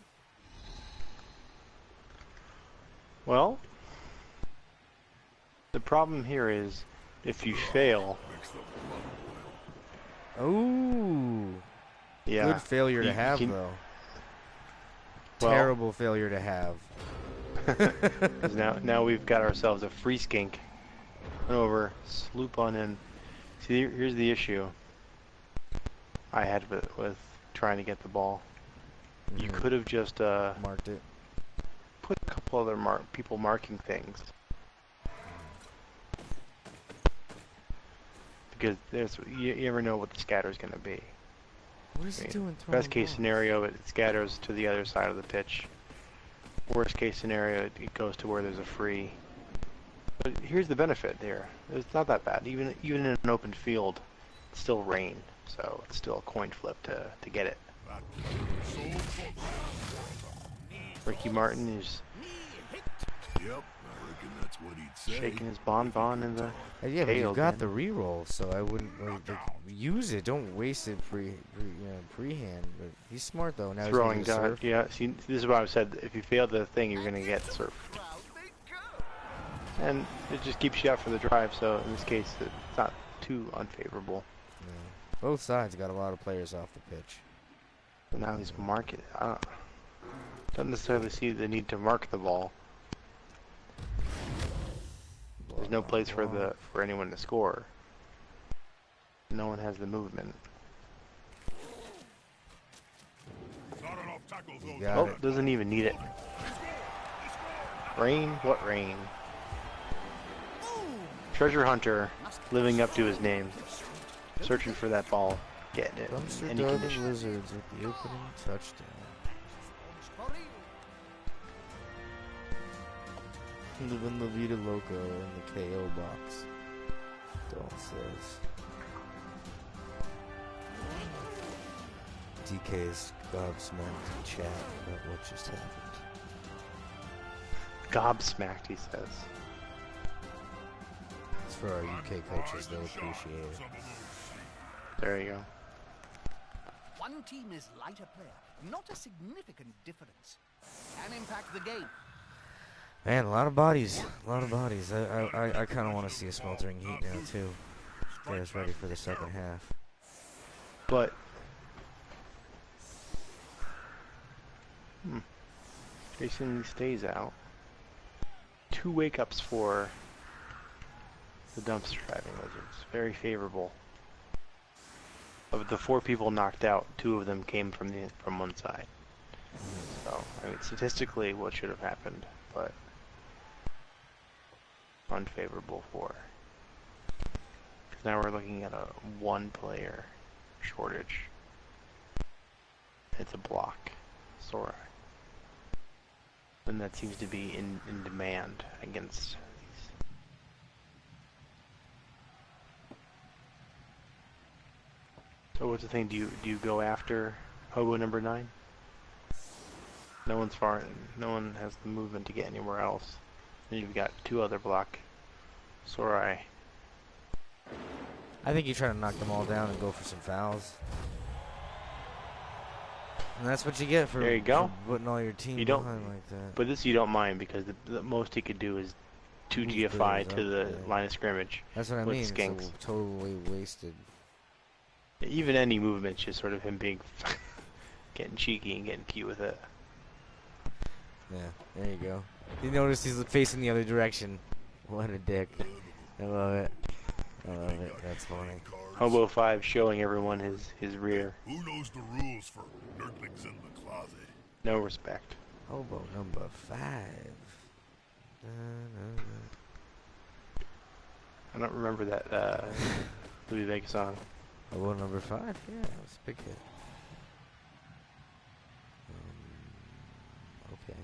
Well, the problem here is if you fail, Oh, yeah. good failure to you have, can- though. Well- Terrible failure to have. 'Cause now we've got ourselves a free skink. Run over, sloop on in. See, here's the issue I had with trying to get the ball. You Mhm. could have just Marked it. put a couple other people marking things. Because you never know what the scatter is going to be. What is he I mean, doing? throwing Best case balls? scenario, it scatters to the other side of the pitch. Worst case scenario, it goes to where there's a free. But here's the benefit there. It's not that bad. Even in an open field, it's still rain. So it's still a coin flip to get it. So close. Ricky Martin is Yep, I reckon that's what he'd say. shaking his bonbon in the Yeah, but tail, you've got man. the reroll, so I wouldn't use it. Don't waste it pre-hand. But he's smart though. Now throwing he's gonna dot. surf. Yeah, see, this is what I said. If you fail the thing, you're going to get surfed. And it just keeps you out for the drive, so in this case, it's not too unfavorable. Yeah. Both sides got a lot of players off the pitch. But now he's marking. I don't necessarily see the need to mark the ball. There's no place for anyone to score. No one has the movement. Not enough tackles, You those got Oh, it. doesn't even need it. Rain? What rain? Treasure hunter, living up to his name, searching for that ball, getting it. Dumpster Any diving condition. lizards at the opening touchdown. Living La Vida Loca in the KO box. Dawn says. DK is gobsmacked in chat about what just happened. Gobsmacked, he says. It's for our UK coaches, they'll appreciate it. There you go. One team is lighter player, not a significant difference. Can impact the game. Man, a lot of bodies. A lot of bodies. I kind of want to see a smoldering heat now, too. Get us ready for the second half. But Jason Lee stays out. 2 wake-ups for the dumpster driving lizards. Very favorable. Of the 4 people knocked out, 2 of them came from one side. So, I mean, statistically, what should have happened, but unfavorable for. Because now we're looking at a 1-player shortage. It's a block, Sora. And that seems to be in demand against these. So what's the thing? Do you go after Hobo number 9? No one has the movement to get anywhere else. Then you've got 2 other block Sorai. I think you try to knock them all down and go for some fouls. And that's what you get for, there you go. For putting all your team you don't, behind like that. But this you don't mind because the most he could do is 2 GFI to the line of scrimmage. That's what I with mean. Skinks. It's totally wasted. Even any movement's just sort of him being getting cheeky and getting cute with it. Yeah, there you go. You notice he's facing the other direction. What a dick. I love it. I love it. That's funny. Hobo 5 showing everyone his rear. Who knows the rules for nerdlings in the closet? No respect. Hobo number 5. I don't remember that Louis Vega song. Hobo number 5? Yeah, it was a big hit. Okay.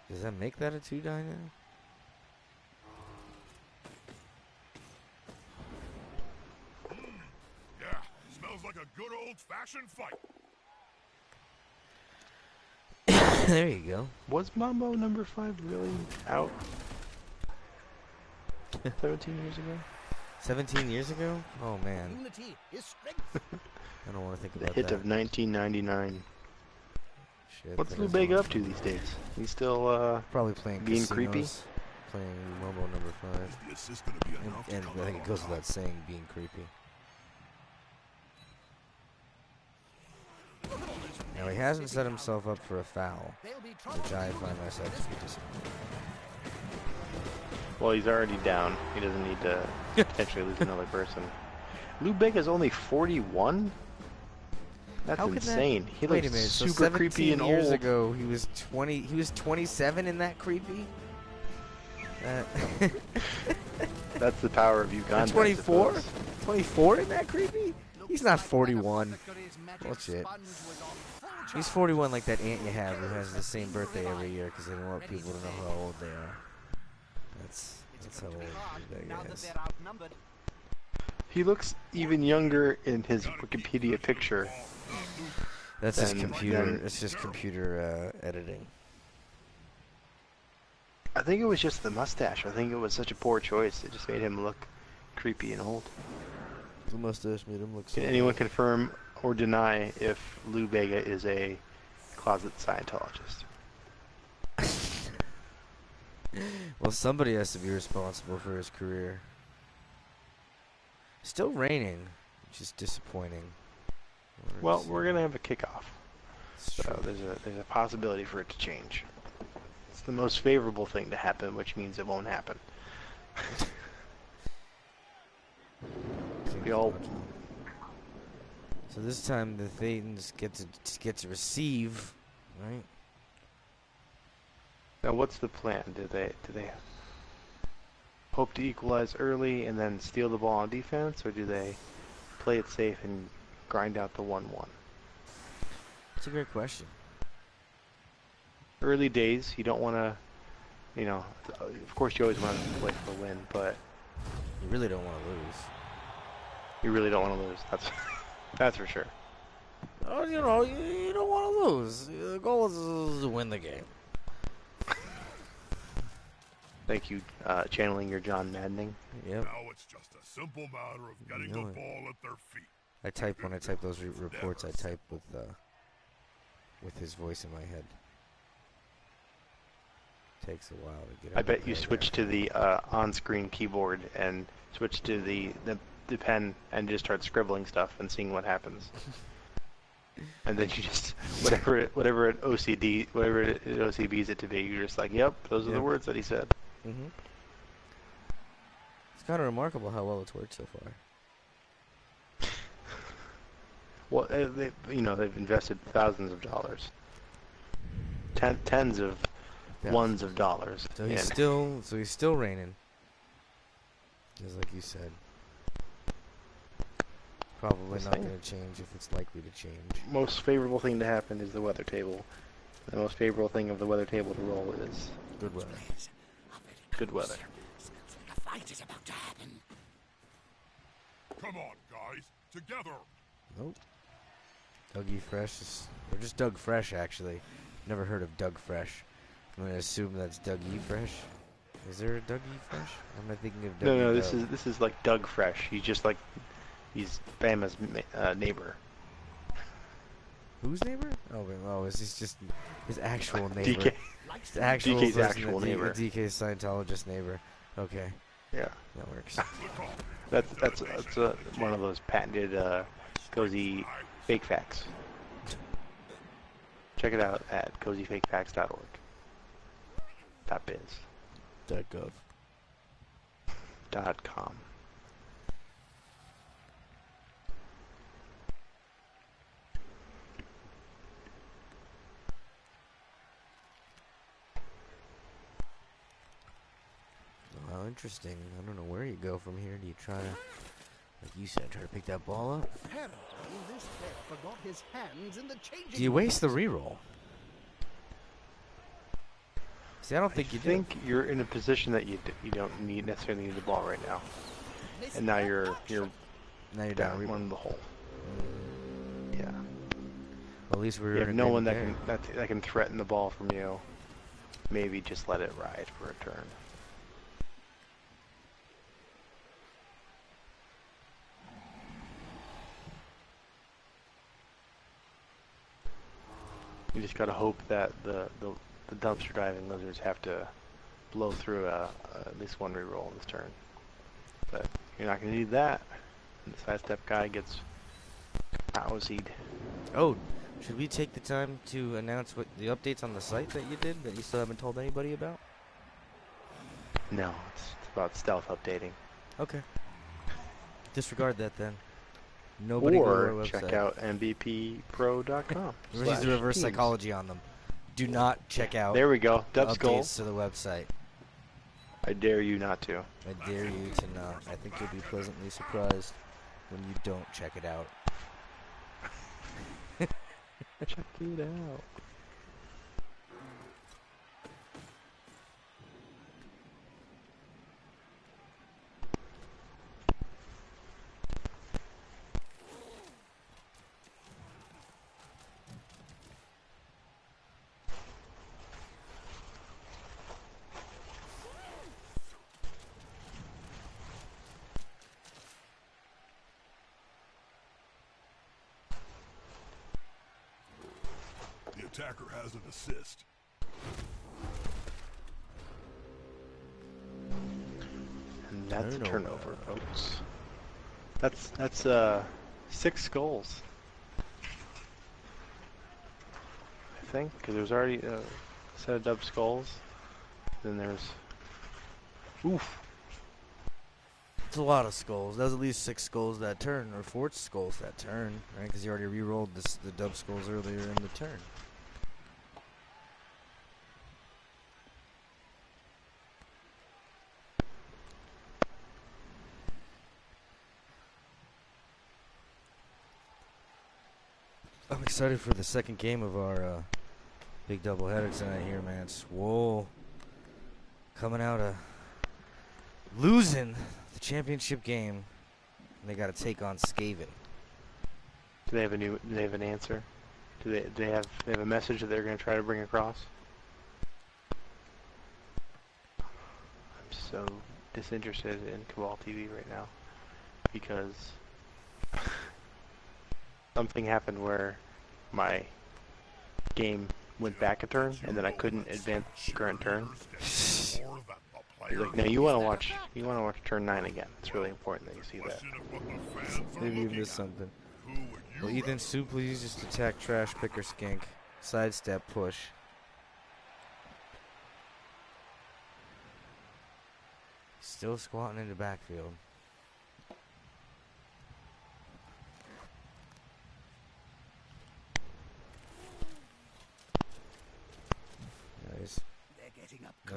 Does that make that a 2-die now? Yeah, smells like a good old-fashioned fight. There you go. Was Mambo number 5 really out 17 years ago? 17 years ago? Oh man. Unity is strength. I don't want to think The about hit that. of 1999. Shit, What's that Lou is Bega all- up to these days? He's still Probably playing being casinos, creepy? playing Momo number 5. The assist gonna be enough to And cover I think it all goes that. without saying being creepy. Now he hasn't set himself up for a foul, They'll be which I find myself to be disappointed. Well, he's already down. He doesn't need to potentially lose another person. Lou Bega's only 41? That's How could that- insane. He Wait a looks minute, so super 17 creepy and years old. ago he was 20, he was 27 in that creepy? That's the power of Uganda. I 24? suppose. 24 in that creepy? He's not Looks like 41. Metaphorical's magic Bullshit. sponge was on full He's charge. 41 like that aunt you have who has the same birthday every year because they don't want people to know how old they are. That's how old Hard, now Vega that is. they're outnumbered. He looks even younger in his Wikipedia picture. That's just Then- computer. then- It's just computer editing. I think it was just the mustache. I think it was such a poor choice. It just made him look creepy and old. The mustache made him look. Can anyone confirm or deny if Lou Bega is a closet Scientologist? Well, somebody has to be responsible for his career. Still raining, which is disappointing. Well, we're gonna have a kickoff, It's so true. there's a possibility for it to change. It's the most favorable thing to happen, which means it won't happen. We all So this time the Thetans get to receive, right? now. What's the plan? Do they hope to equalize early and then steal the ball on defense, or do they play it safe and grind out the 1-1? It's a great question. Early days, you don't want to, you know, of course you always want to play for a win, but You really don't want to lose. you really don't want to lose. That's for sure. Oh, you know, you don't want to lose. The goal is to win the game. Thank you, channeling your John Maddening. Yep. Now it's just a simple matter of getting know the it. ball at their feet. When I type those reports, I type with his voice in my head. Takes a while to get. I bet you switch to the on-screen keyboard and switch to the pen and just start scribbling stuff and seeing what happens. And then you just whatever it OCBs it to be, you're just like, yep, those are the words that he said. Mm-hmm. It's kind of remarkable how well it's worked so far. Well, they've invested thousands of dollars, tens of ones of dollars. So he's still reigning. Just like you said. Probably not going to change if it's likely to change. Most favorable thing to happen is the weather table. The most favorable thing of the weather table to roll is Good weather. good weather. Smells like a fight is about to happen. Come on, guys, together. Nope. Dougie Fresh or just Doug Fresh, actually. Never heard of Doug Fresh. I'm going to assume that's Doug E. Fresh. Is there a Doug E. Fresh? I'm not thinking of Doug No, E. this is like Doug Fresh. He's Bama's neighbor. Whose neighbor? Oh, is this just his actual neighbor? DK. His actual DK's person, actual neighbor. DK's Scientologist neighbor. Okay, Yeah, that works. that's one of those patented cozy fake facts. Check it out at cozyfakefacts.org. .biz. .gov. .com. How interesting. I don't know where you go from here. Do you try to, like you said, try to pick that ball up? Apparently, this vet forgot his hands in the changing Do you waste the reroll? See, I don't think I you think you're in a position that you don't necessarily need the ball right now, and now you're Now you're down down. one in the hole. Yeah, Well, at least we're you in have no one agreement that can threaten the ball from you. Maybe just let it ride for a turn. You just gotta hope that the dumpster diving lizards have to blow through at least one reroll this turn. But you're not gonna need that. And the sidestep guy gets outsied. Oh, should we take the time to announce what the updates on the site that you did that you still haven't told anybody about? No, it's about stealth updating. Okay. Disregard that then. Nobody go to our Or website. check out mbppro.com. Use the reverse psychology on them. Do not check out There we go. the Dub Skull. updates to the website. I dare you not to. I dare you to not. I think you'll be pleasantly surprised when you don't check it out. Check it out. The attacker has an assist. And that's a Turnover. turnover, folks. That's 6 skulls. I think, because there's already a set of dub skulls. Then there's... Oof. It's a lot of skulls. That was at least 6 skulls that turn, or 4 skulls that turn, right? Because you already re-rolled the dub skulls earlier in the turn. I'm excited for the second game of our big doubleheader tonight here, man. Swole coming out of losing the championship game. And they got to take on Skaven. Do they have an answer? Do they have a message that they're going to try to bring across? I'm so disinterested in Cabal TV right now because something happened where my game went back a turn and then I couldn't advance the current turn. He's like, no, you want to watch turn 9 again. It's really important that you see that. Maybe you missed something. Well, Ethan simply uses to attack trash picker skink. Sidestep push. Still squatting into backfield.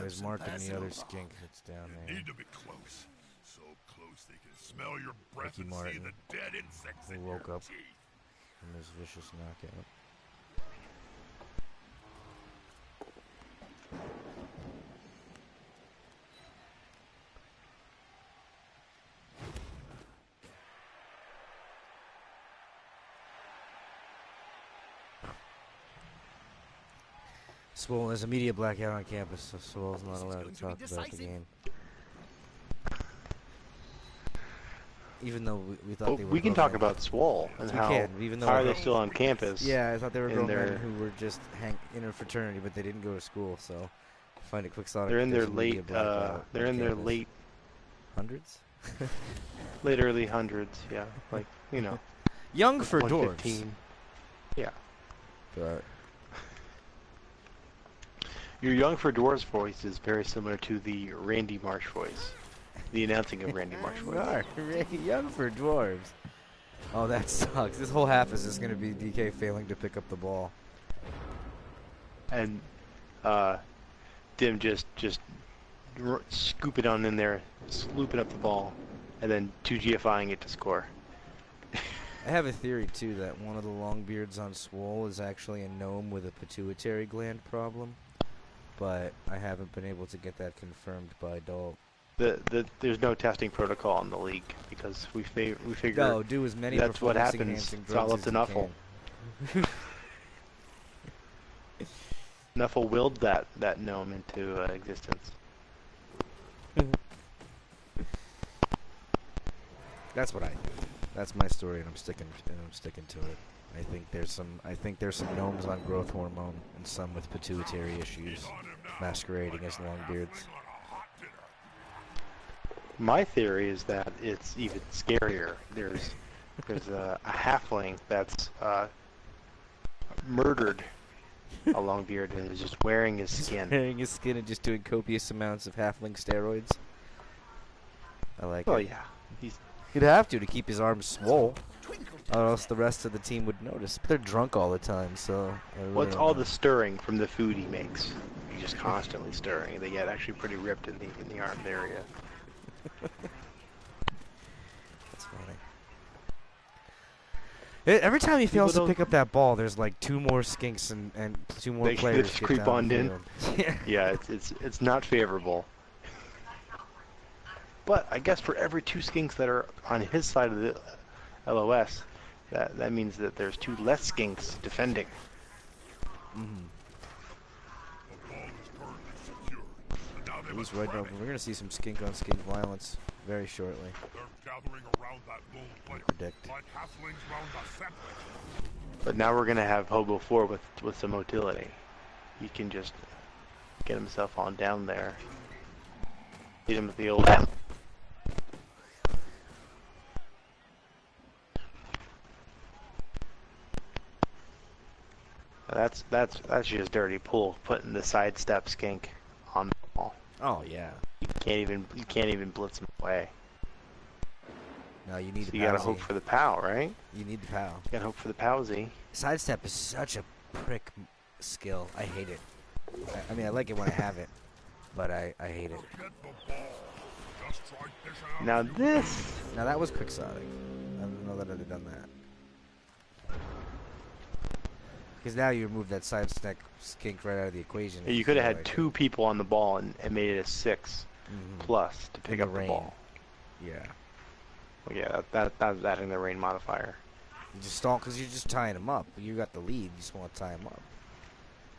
He's marking the other skink that's down there. Need to be close. So close they can smell your breath Ricky and Martin, see the dead insects who in woke your up teeth. from his vicious knockout. Swole, there's a media blackout on campus, so Swole's not allowed to talk about the game. Even though we thought they were. We can talk about Swole and We how can, even though are we're they grown- still on campus? Yeah, I thought they were in grown their- men who were just in a fraternity, but they didn't go to school. So, find it quixotic. They're in that their there's a media late blackout they're on in their campus. late early hundreds, yeah. Like, you know, young for dwarves. 115. Yeah. But Your young for dwarves voice is very similar to the Randy Marsh voice. The announcing of Randy Marsh we voice. are young for dwarves. Oh, that sucks. This whole half is just going to be DK failing to pick up the ball. And Dim just scooping on in there, slooping up the ball, and then 2GFIing it to score. I have a theory, too, that one of the longbeards on Swole is actually a gnome with a pituitary gland problem. But I haven't been able to get that confirmed by Dalt. There's no testing protocol in the league because we figure No, do as many that's what happens. performance-enhancing It's all drugs up to as you Nuffle. can. Nuffle willed that gnome into existence. That's what I think. That's my story, and I'm sticking to it. I think there's some gnomes on growth hormone and some with pituitary issues masquerading as longbeards. My theory is that it's even scarier. There's a halfling that's murdered a longbeard and is just wearing his skin. Wearing his skin and just doing copious amounts of halfling steroids. I like Oh it. yeah, He'd have to keep his arms swole, or else the rest of the team would notice. But they're drunk all the time, so. What's all the stirring from the food he makes? He's just constantly stirring. They get actually pretty ripped in the arm area. That's funny. Every time he fails to pick up that ball, there's like two more skinks and two more They players just get creep down on the in. field. Yeah, it's not favorable. But I guess for every two skinks that are on his side of the LOS, that means that there's two less skinks defending. Mm-hmm. The ball is currently secured. And now they He's must right grab over. it. We're gonna see some skink on skink violence very shortly. They're gathering around that lone player. Predict. Like halflings round a sapling. But now we're gonna have Hobo 4 with some motility. He can just get himself on down there. Hit him with the old. That's just dirty pool, putting the sidestep skink on the ball. Oh yeah. You can't even blitz him away. No, you need So the you gotta powsy. hope for the POW, right? You need the pow. You gotta hope for the POWsy. Sidestep is such a prick skill. I hate it. I mean, I like it when I have it, but I hate it. Get the ball. Just try dishing out Now a few this, Now that was quixotic. I don't know that I'd have done that. Because now you remove that side stack skink right out of the equation. Yeah, you could have feel had like two people on the ball and made it a 6 Mhm. plus to pick the up the rain. ball. Yeah. Well, yeah, that's adding the rain modifier. You just stall because you're just tying him up. You got the lead. You just want to tie him up.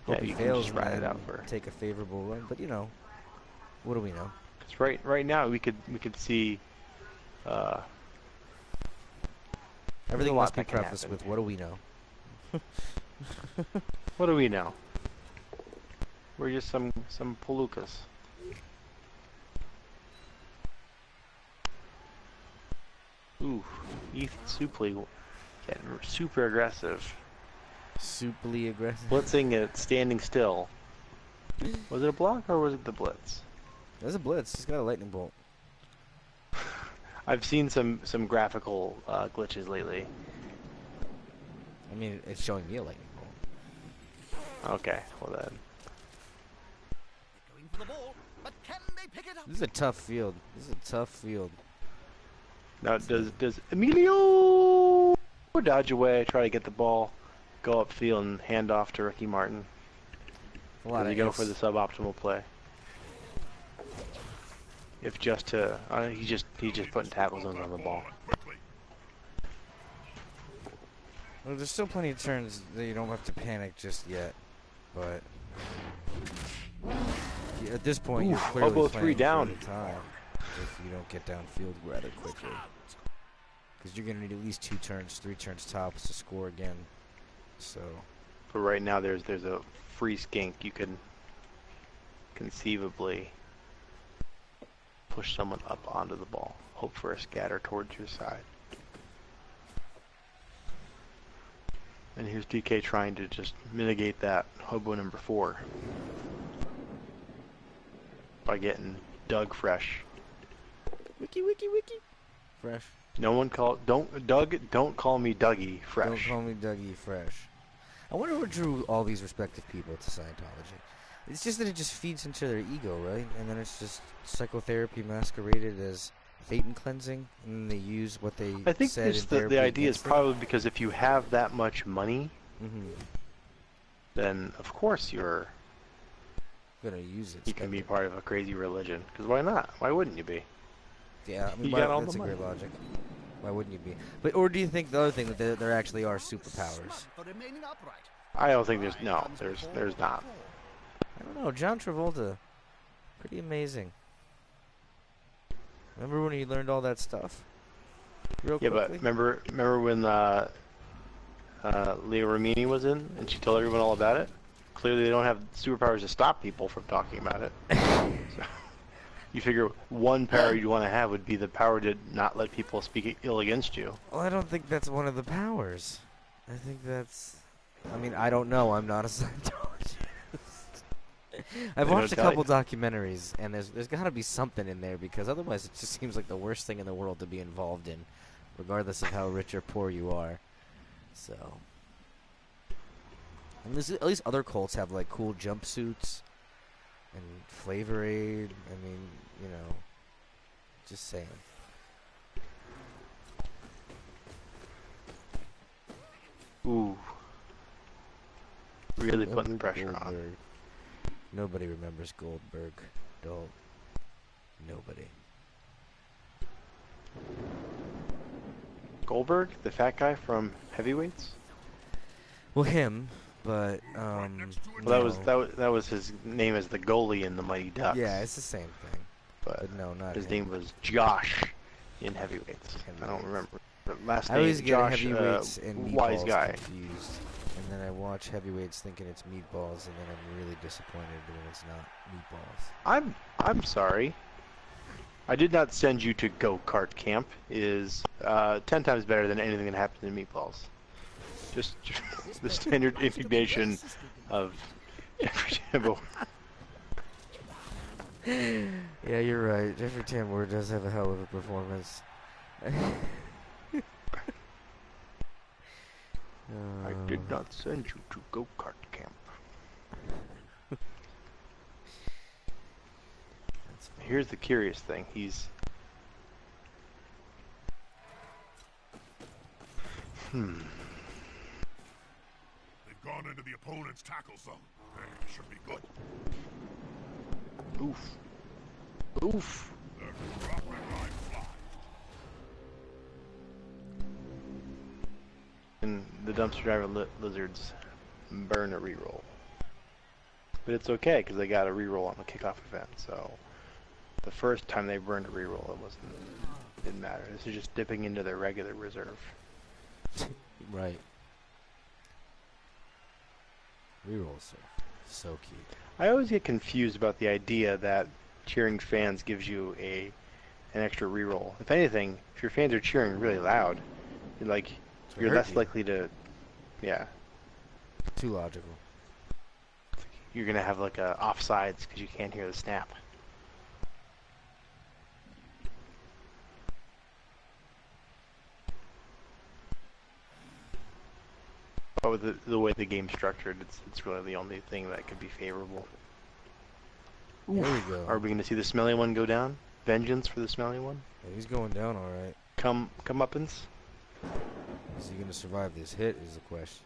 Hope Yeah, he you can fails just and ride it then out for. take a favorable run. But you know, what do we know? Cause right now we could see. Everything a lot must be that can prefaced happen. with what do we know? What do we know? We're just some palookas. Ooh, Ethan Supley getting super aggressive. Superly aggressive. Blitzing it, standing still. Was it a block or was it the blitz? There's a blitz. He's got a lightning bolt. I've seen some graphical glitches lately. I mean, it's showing me a lightning bolt. Okay, well then. Going for the ball, but can they pick it up? This is a tough field. This is a tough field. Now does Emilio dodge away, try to get the ball, go upfield and hand off to Ricky Martin? A lot Does of he go ifs. for the suboptimal play? If just to he's just putting tackle zones on the ball. Quickly. Well, there's still plenty of turns that you don't have to panic just yet, but at this point you're Oof, clearly Hobo playing 3 for down. the time if you don't get downfield rather quickly. Because you're going to need at least 2 turns, 3 turns tops to score again. So, But right now there's a free skink. You can conceivably push someone up onto the ball. Hope for a scatter towards your side. And here's DK trying to just mitigate that hobo number 4 by getting Doug fresh. wiki. Fresh. No one don't call me Dougie fresh. Don't call me Dougie Fresh. I wonder what drew all these respective people to Scientology. It's just that it just feeds into their ego, right? And then it's just psychotherapy masqueraded as Thetan cleansing, and then they use what they I think said in the therapy idea is against them. probably because if you have that much money, Mm-hmm. then of course Gonna use it. you can spend be it. part of a crazy religion. Because why not? Why wouldn't you be? Yeah, I mean, You got all that's the a great money. logic. Why wouldn't you be? But or do you think the other thing that there actually are superpowers? For remaining upright. I don't think there's not. I don't know. John Travolta, pretty amazing. Remember when he learned all that stuff? Real Yeah, quickly? but remember when Leah Remini was in and she told everyone all about it? Clearly they don't have superpowers to stop people from talking about it. So, you figure one power you'd want to have would be the power to not let people speak ill against you. Well, I don't think that's one of the powers. I think that's. I mean, I don't know. I'm not a Scientologist. I've They watched a don't tell couple documentaries, and there's got to be something in there because otherwise it just seems like the worst thing in the world to be involved in, regardless of how rich or poor you are. So, and at least other cults have like cool jumpsuits and Flavor Aid. I mean, you know, just saying. Ooh. Really putting Remember pressure on. Goldberg. Nobody remembers Goldberg. Don't. Nobody. Goldberg, the fat guy from Heavyweights? Well, him, but Well, no. that was his name as the goalie in the Mighty Ducks. Yeah, it's the same thing. but But no, not his him. name was Josh in Heavyweights. I don't Heavyweights. remember. The last I name always get Josh, heavyweights and wise meatballs guy. confused, and then I watch heavyweights thinking it's meatballs, and then I'm really disappointed when it's not meatballs. I'm sorry. I did not send you to go-kart camp. Is 10 times better than anything that happens in Meatballs. Just the standard indignation of Jeffrey Tambor. Yeah, you're right. Jeffrey Tambor does have a hell of a performance. I did not send you to go-kart camp. That's fine. Here's the curious thing. He's... They've gone into opponent's tackle zone. Should be good. Oof. Oof. They're dropping like flies. And the dumpster driver lizards burn a reroll. But it's okay because they got a reroll on the kickoff event. So the first time they burned a reroll, didn't matter. This is just dipping into their regular reserve. Right. Rerolls are so cute. I always get confused about the idea that cheering fans gives you an extra reroll. If anything, if your fans are cheering really loud, you're less likely to, yeah. Too logical. You're gonna have like a offsides because you can't hear the snap. But with the way the game's structured, it's really the only thing that could be favorable. There we go. Are we gonna see the smelly one go down? Vengeance for the smelly one? Yeah, he's going down all right. Come uppins. Is he going to survive this hit is the question.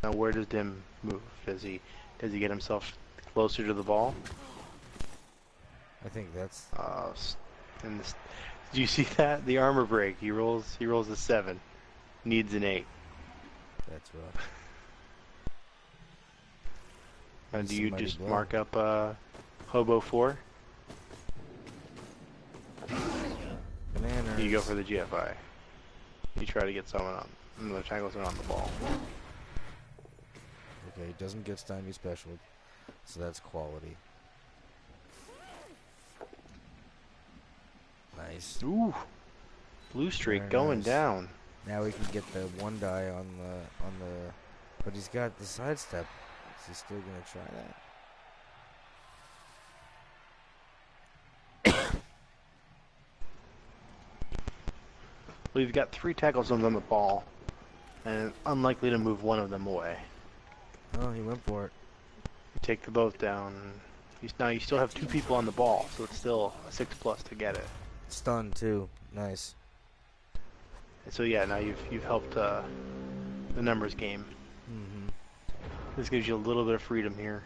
Now where does Dim move? Does he get himself closer to the ball? I think that's... And this, do you see that? The armor break. He rolls a 7. Needs an 8. That's rough. And do you just blow. mark up Hobo 4? Bananas. You go for the GFI. You try to get someone on. And the tackles are on the ball. Okay, he doesn't get Stymie special, so that's quality. Nice. Ooh. Blue streak Very going nice. Down. down. Now we can get the one die on the but he's got the sidestep. Is he still gonna try that? Well, you've got 3 tackle zones on the ball, and unlikely to move one of them away. Oh, he went for it. You take the both down. Now you still have 2 people on the ball, so it's still a 6+ to get it. Stun too. Nice. And so yeah, now you've helped the numbers game. Mm-hmm. This gives you a little bit of freedom here.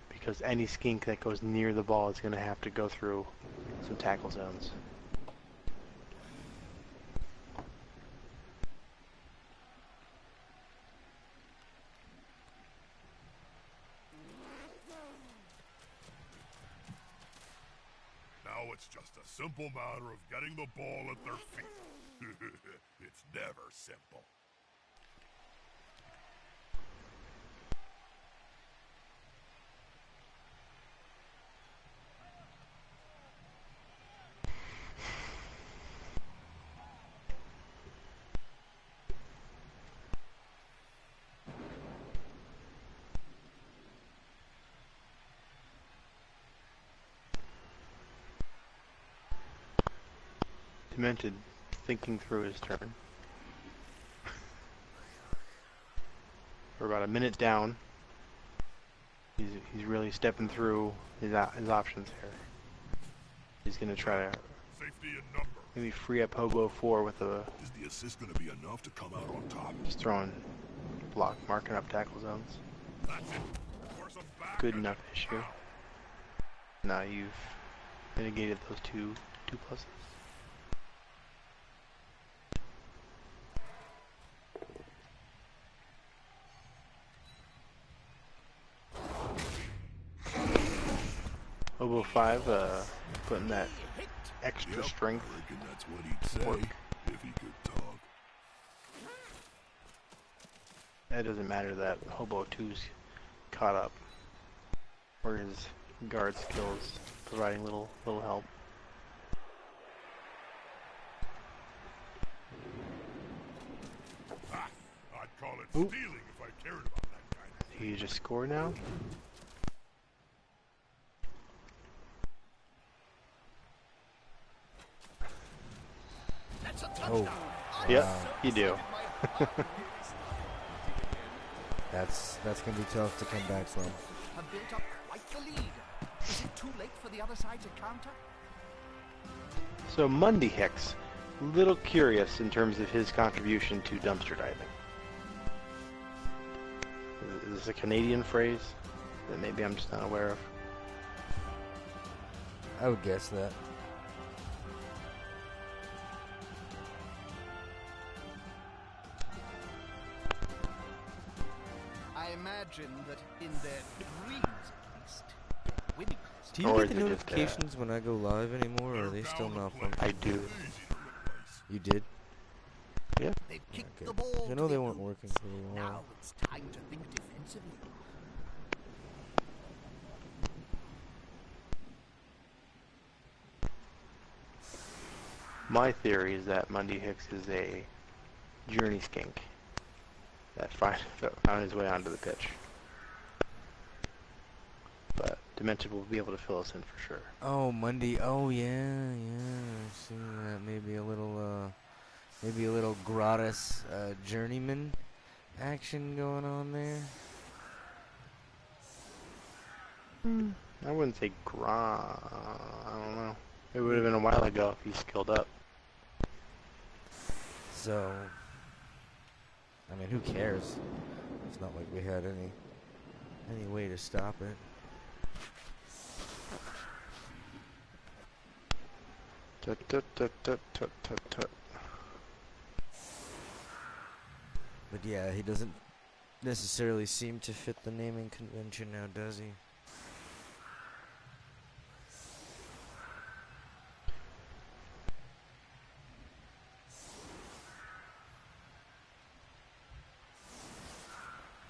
Because any skink that goes near the ball is going to have to go through some tackle zones. Now it's just a simple matter of getting the ball at their feet. It's never simple. Demented, thinking through his turn. We're about a minute down. He's really stepping through his options here. He's gonna try to Safety in number. maybe free up Hobo 4 with a Is the assist going to be enough to come out on top? just throwing block, marking up tackle zones. That's it. Force 'em back. Good enough issue. Now you've mitigated those two pluses. Hobo 5, putting that extra Yep, strength. I reckon that's what he'd say Work. if he could talk. It doesn't matter that Hobo 2's caught up, or his guard skills providing little help. Ah, I'd call it stealing if I cared about that kind of Do you just score now? Oh, Yep, you do. that's gonna be tough to come back from. Have built up quite the lead. Is it too late for the other side to counter? So Monday Hicks, little curious in terms of his contribution to dumpster diving. Is this a Canadian phrase that maybe I'm just not aware of? I would guess that. I imagine that in their dreams, at least, winning. Do you Or get the is it just, notifications when I go live anymore, or are they still malfunctioning? I do. You did? Yeah. They've kicked Okay. the ball. I know to they the weren't goals. working for a while. Now it's time to think defensively. My theory is that Mundy Hicks is a journey skink that found his way onto the pitch. But Demented will be able to fill us in for sure. Oh, Monday. Oh, yeah. I've seen that. Maybe a little gratis journeyman action going on there. I wouldn't say I don't know. It would have been a while ago if he skilled up. So, I mean, who cares? It's not like we had any way to stop it. Tut, tut, tut, tut, tut, tut, tut. But yeah, he doesn't necessarily seem to fit the naming convention now, does he?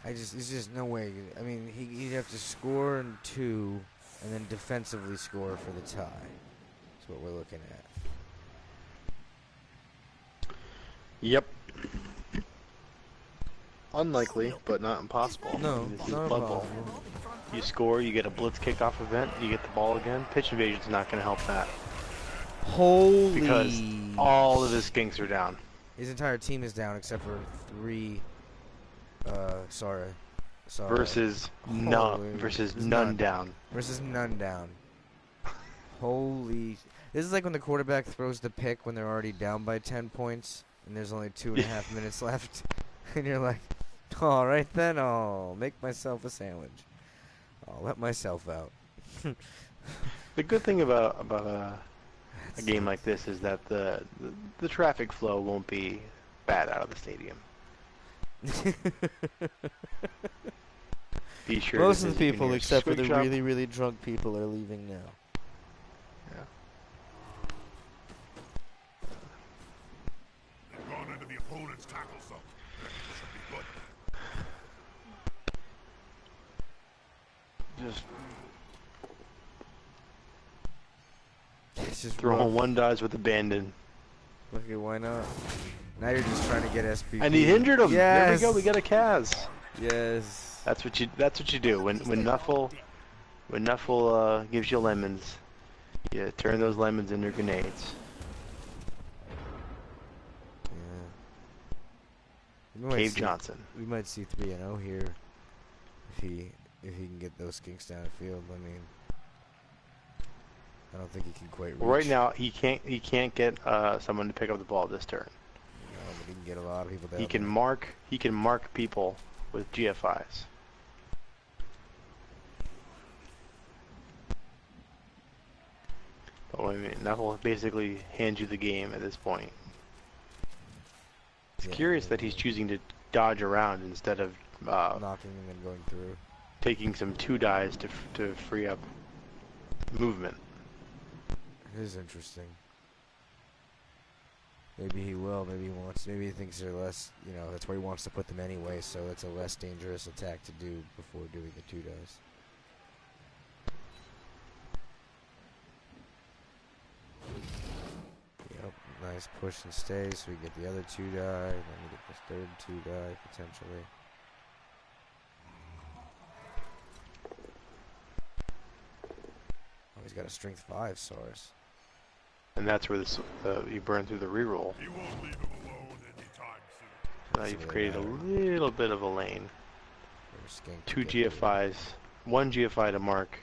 There's just no way. I mean, he'd have to score in 2 and then defensively score for the tie. That's what we're looking at. Yep. Unlikely, but not impossible. No, This is not Blood Bowl. impossible. You score, you get a blitz kickoff event, you get the ball again. Pitch invasion's not going to help that Holy! because all of his skinks are down. His entire team is down except for 3. Sorry. Versus Holy, none. it's None none. down. Versus none down. Holy! This is like when the quarterback throws the pick when they're already down by 10 points and there's only 2.5 minutes left, and you're like, "All right then, I'll make myself a sandwich. I'll let myself out." The good thing about a game like this is that the traffic flow won't be bad out of the stadium. Be sure Most to of the visit your people, nearest except for Squig the shop. really, really drunk people, are leaving now. Yeah. They've gone into the opponent's tackle zone. Should be good. Just It's just throwing rough. one dies with abandon. Okay, why not? Now you're just trying to get SPP. And he injured him. There we Yes. go. We got a Kaz. Yes. That's what you do when Nuffle gives you lemons. You turn those lemons into grenades. Yeah. We might Cave see- Johnson. We might see 3-0 here if he can get those skinks downfield. I mean, I don't think he can quite reach. Well, right now he can't get someone to pick up the ball this turn. No, but he can get a lot of people down. He can mark people with GFIs. But I mean, Nuffle basically hands you the game at this point. It's Yeah, curious yeah, that he's yeah. choosing to dodge around instead of knocking him and going through. taking some 2 dies to free up movement. It is interesting. Maybe he will. Maybe he wants. Maybe he thinks they're less. You know, that's where he wants to put them anyway. So it's a less dangerous attack to do before doing the 2 dice. Yep. Nice push and stay. So we get the other 2 die. Then we get this third 2 die potentially. Oh, he's got a strength 5 source. And that's where you burn through the reroll. He won't leave him alone anytime soon. Now Doesn't you've really created a matter. little bit of a lane. Or skink to 2 get through. GFIs, 1 GFI to mark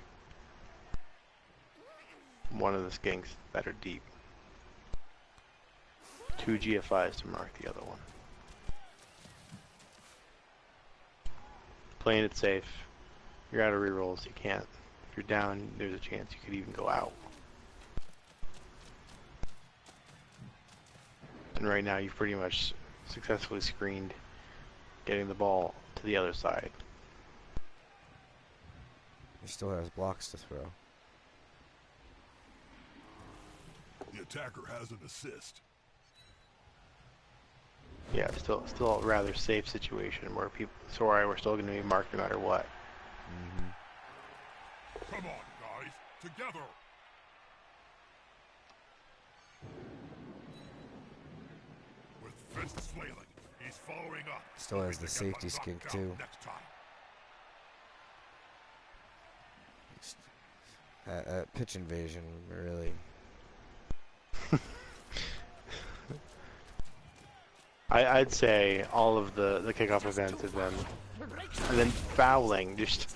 one of the skinks that are deep. 2 GFIs to mark the other one. Playing it safe. You're out of rerolls. You can't. If you're down, there's a chance you could even go out. And right now, you've pretty much successfully screened getting the ball to the other side. He still has blocks to throw. The attacker has an assist. Yeah, still a rather safe situation where people, Sorai, we're still going to be marked no matter what. Mm-hmm. Come on, guys, together. With fists flailing, he's following up. Still has the hoping to get safety the skink knockdown too. next time. Pitch invasion, really. I'd say all of the kickoff events have been, and then fouling, just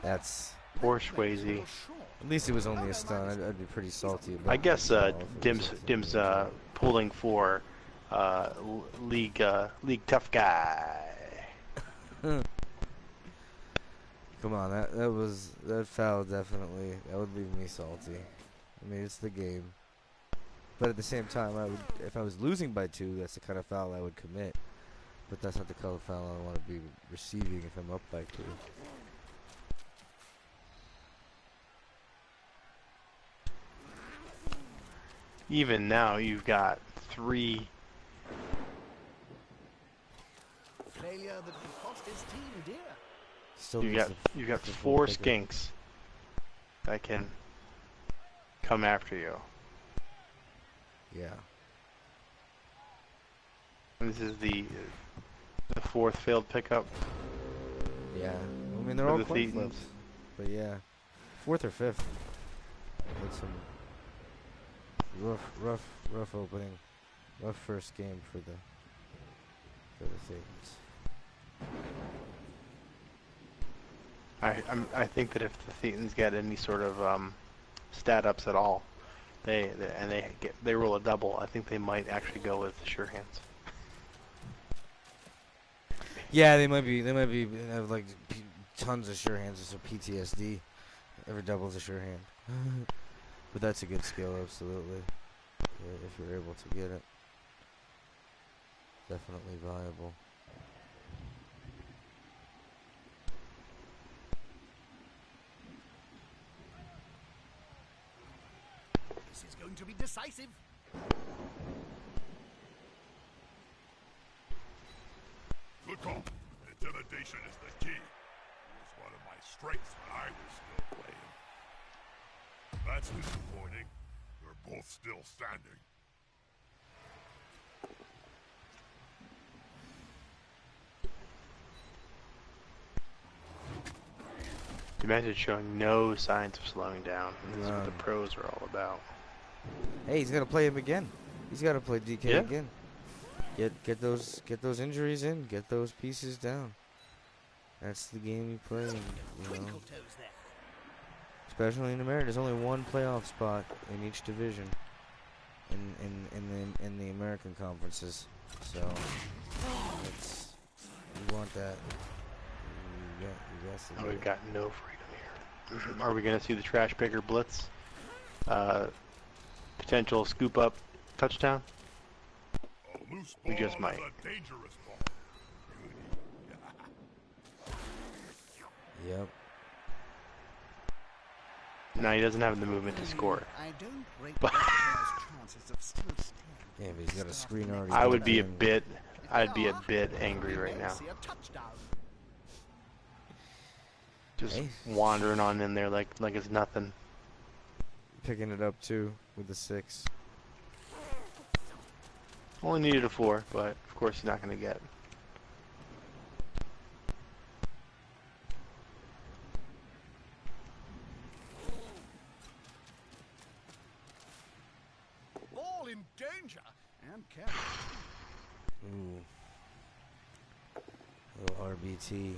That's. poor Swayze. At least it was only a stun. I'd be pretty salty about I guess it if it was Dim's pulling for league tough guy. Come on, that foul definitely. That would leave me salty. I mean, it's the game. But at the same time, if I was losing by 2, that's the kind of foul I would commit. But that's not the kind of foul I want to be receiving if I'm up by 2. Even now, you've got 3. Failure that could cost his team dear. Still You needs got to you got the 4 picker. skinks that can come after you. Yeah. And this is the 4th failed pickup. Yeah. I mean, they're For all the coin Thetans. flips. But yeah. 4th or 5th. With some rough opening. Rough first game for the Thetans. I think that if the Thetans get any sort of stat ups at all, they roll a double, I think they might actually go with sure hands. Yeah, they might have like tons of sure hands, so PTSD. Every double's a sure hand. But that's a good skill, absolutely. Yeah, if you're able to get it. Definitely viable. This is going to be decisive. Good call. Intimidation is the key. It was one of my strengths when I was still playing. That's disappointing. You're both still standing. Imagine showing no signs of slowing down. This is what the None. pros are all about. Hey, he's gotta play him again. He's gotta play DK Yeah. again. Get those injuries in. Get those pieces down. That's the game you play. You know, Twinkle toes there. especially in America, there's only one playoff spot in each division. In the American conferences, so it's you want that. You got Oh, we've got no freedom here. Are we going to see the trash picker blitz? Potential scoop up touchdown? A loose We ball just is might. a dangerous ball. Yep. No, he doesn't have the movement to score. I don't rate the Buccaneers' chances of still standing. Yeah, but he's got a screen already. I would built be a in. bit, If I'd they be a are, bit we angry right may now. see a touchdown. Just Hey. wandering on in there like it's nothing. Picking it up too with the 6. Only needed a 4, but of course he's not going to get it. Ball in danger and carry. Ooh. Little RBT.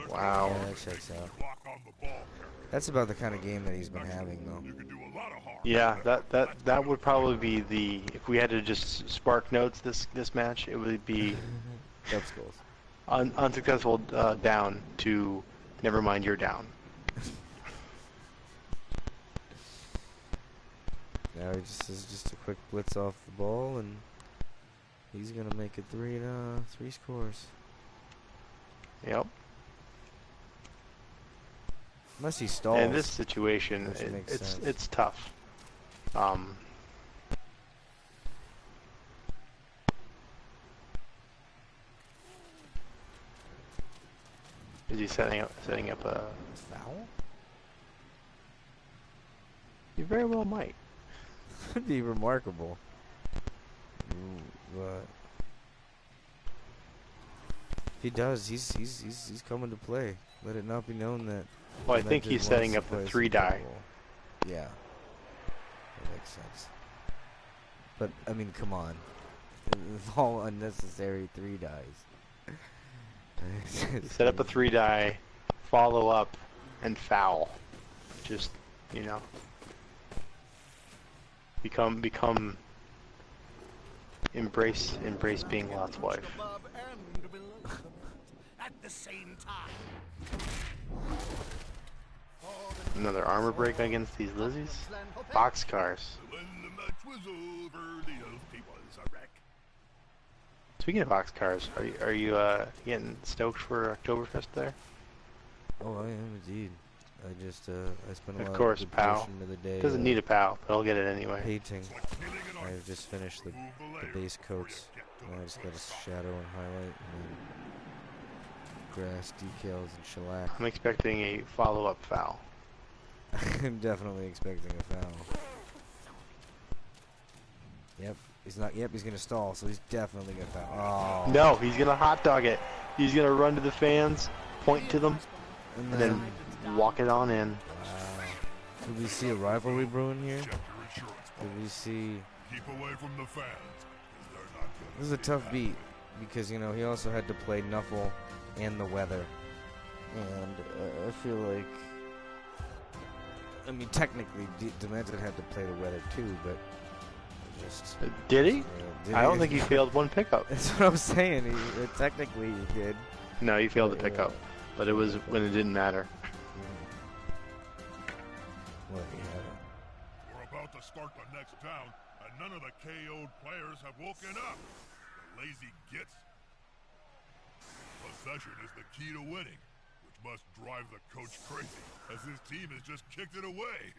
Wow. Yeah, that checks out. Clock on the ball carrier. That's about the kind of game that he's been having, though. You can do a lot of harm. Yeah, that would probably be the, if we had to just spark notes this match, it would be Dub skulls. unsuccessful down to never mind, you're down. Now he just is just a quick blitz off the ball, and he's gonna make it three scores. Yep. Unless he stalls. In this situation, which makes sense. it's tough. Is he setting up a Foul? You very well might. Would be remarkable. But if he does, he's coming to play. Let it not be known that. Well, I think Juventus he's setting wants up to the play 3 Super die. Bowl. Yeah, that makes sense. But I mean, come on, it's all unnecessary 3 dies. Set up a 3 die, follow up, and foul. Just, you know, become embrace being Lot's wife. Above and below them at the same time. Another armor break against these Lizzies. Boxcars. When the match was over, the LP was a wreck. Speaking of boxcars, are you getting stoked for Oktoberfest there? Oh, I am indeed. I just I spent a Of lot course, of good pal. portion of the day Doesn't need a pal, but I'll get it anyway. painting. It's like peeling an onion. I've just finished the base coats. Now I just got a shadow and highlight, and then grass decals and shellac. I'm expecting a follow-up foul. I'm definitely expecting a foul. Yep, he's not. Yep, he's gonna stall, so he's definitely gonna foul. Oh. No, he's gonna hot dog it. He's gonna run to the fans, point to them, and then walk it on in. Wow. Did we see a rivalry brewing here? Check your insurance Did we policy. see? Keep away from the fans, 'cause they're not gonna This is a see tough that. beat because, you know, he also had to play Nuffle and the weather, and I feel like, I mean, technically Demented had to play the weather too, but just Did he? did I don't think he failed one pickup. That's what I'm saying. Technically he did. No, he failed the pickup, but it was when it didn't matter. What he had. We're about to start the next down, and none of the KO'd players have woken up. The lazy gits. Possession is the key to winning, which must drive the coach crazy, as his team has just kicked it away.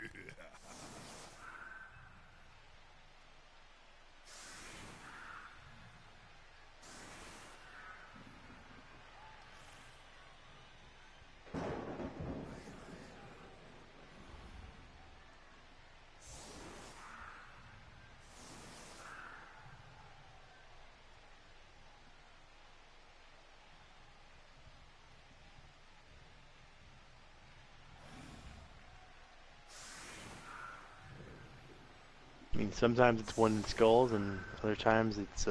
I mean, sometimes it's one in skulls, and other times it's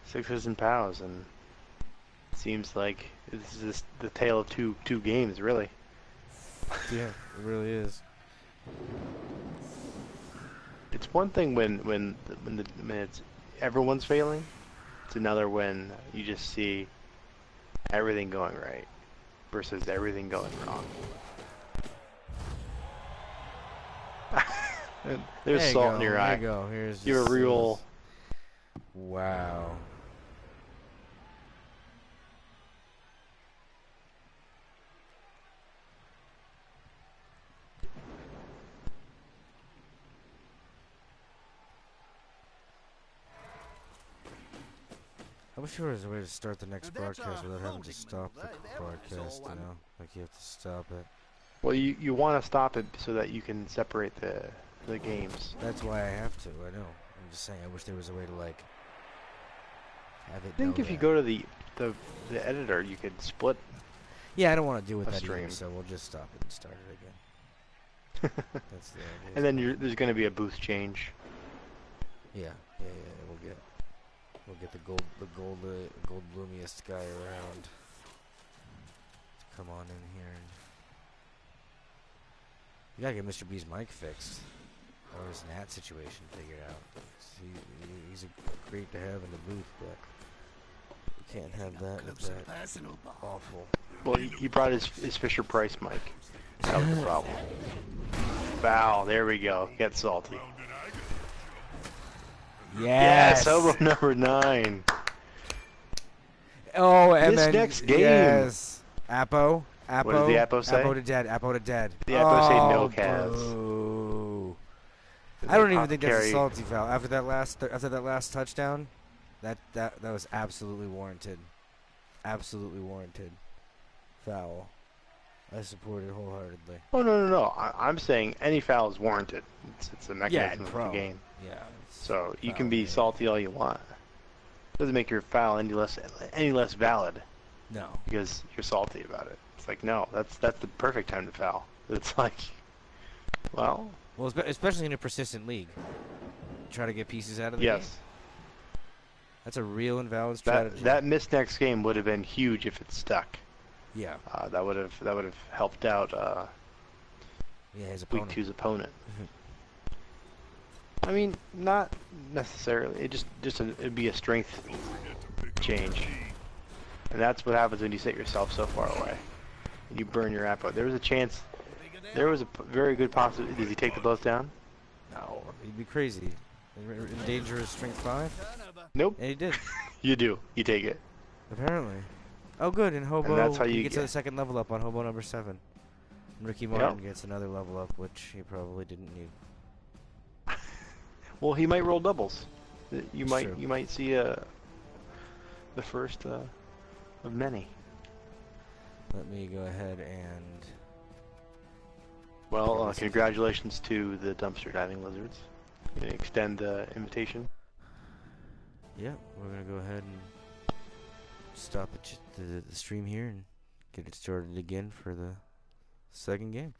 sixes and pows, and it seems like this is just the tale of two games, really. Yeah, it really is. It's one thing when it's everyone's failing. It's another when you just see everything going right versus everything going wrong. And there's There you salt go, in your there eye. you go. Here's You're a just real. Wow. I wish there was a way to start the next Now that's broadcast a without having holding to stop the maneuver. There was broadcast, you one. know? Like you have to stop it. Well, you want to stop it so that you can separate the games. That's why I have to, I know. I'm just saying, I wish there was a way to, like, have it I think know if you that. go to the editor, you could split. Yeah, I don't want to deal with a that either, stream. so we'll just stop it and start it again. That's the idea. And then there's going to be a boost change. Yeah, we'll get the gold bloomiest guy around. come on in here. And you gotta get Mr. B's mic fixed. Or his Nat situation figured out. He's great to have in the booth, but you can't have that with that awful. Well, he brought his Fisher-Price mic. That was the problem. Foul. There we go. Get salty. Yes! Hobo number 9. Oh, and This then next game. Yes. Apo. What does the Apo say? Apo to dead. Apo to dead. The Apo say no Boo. Cavs. I don't even think that's a Carry. salty foul. After that last touchdown, that was absolutely warranted. Absolutely warranted. Foul. I support it wholeheartedly. Oh, no. I'm saying any foul is warranted. It's a mechanism of the game. Yeah. So you can be salty all you want. Doesn't make your foul any less valid No. because you're salty about it. It's like, no, that's the perfect time to foul. It's like, well, especially in a persistent league. Try to get pieces out of the game. yes. That's a real and valid strategy. That missed next game would have been huge if it stuck. Yeah. That would have helped out His week opponent. 2's opponent. I mean, not necessarily. It'd be a strength change, and that's what happens when you set yourself so far away. And you burn your Apo. There was a chance. There was a very good possibility. Does he take the both down? No, he'd be crazy. In danger of strength 5? Nope. And he did. You do. You take it. Apparently. Oh, good. And Hobo, And that's how you he gets get- a second level up on Hobo number 7. And Ricky Martin gets another level up, which he probably didn't need. Well, he might roll doubles. You True. might see the first of many. Let me go ahead and... Well, congratulations to the dumpster diving lizards. You gonna extend the invitation? Yeah, we're going to go ahead and stop the stream here and get it started again for the second game.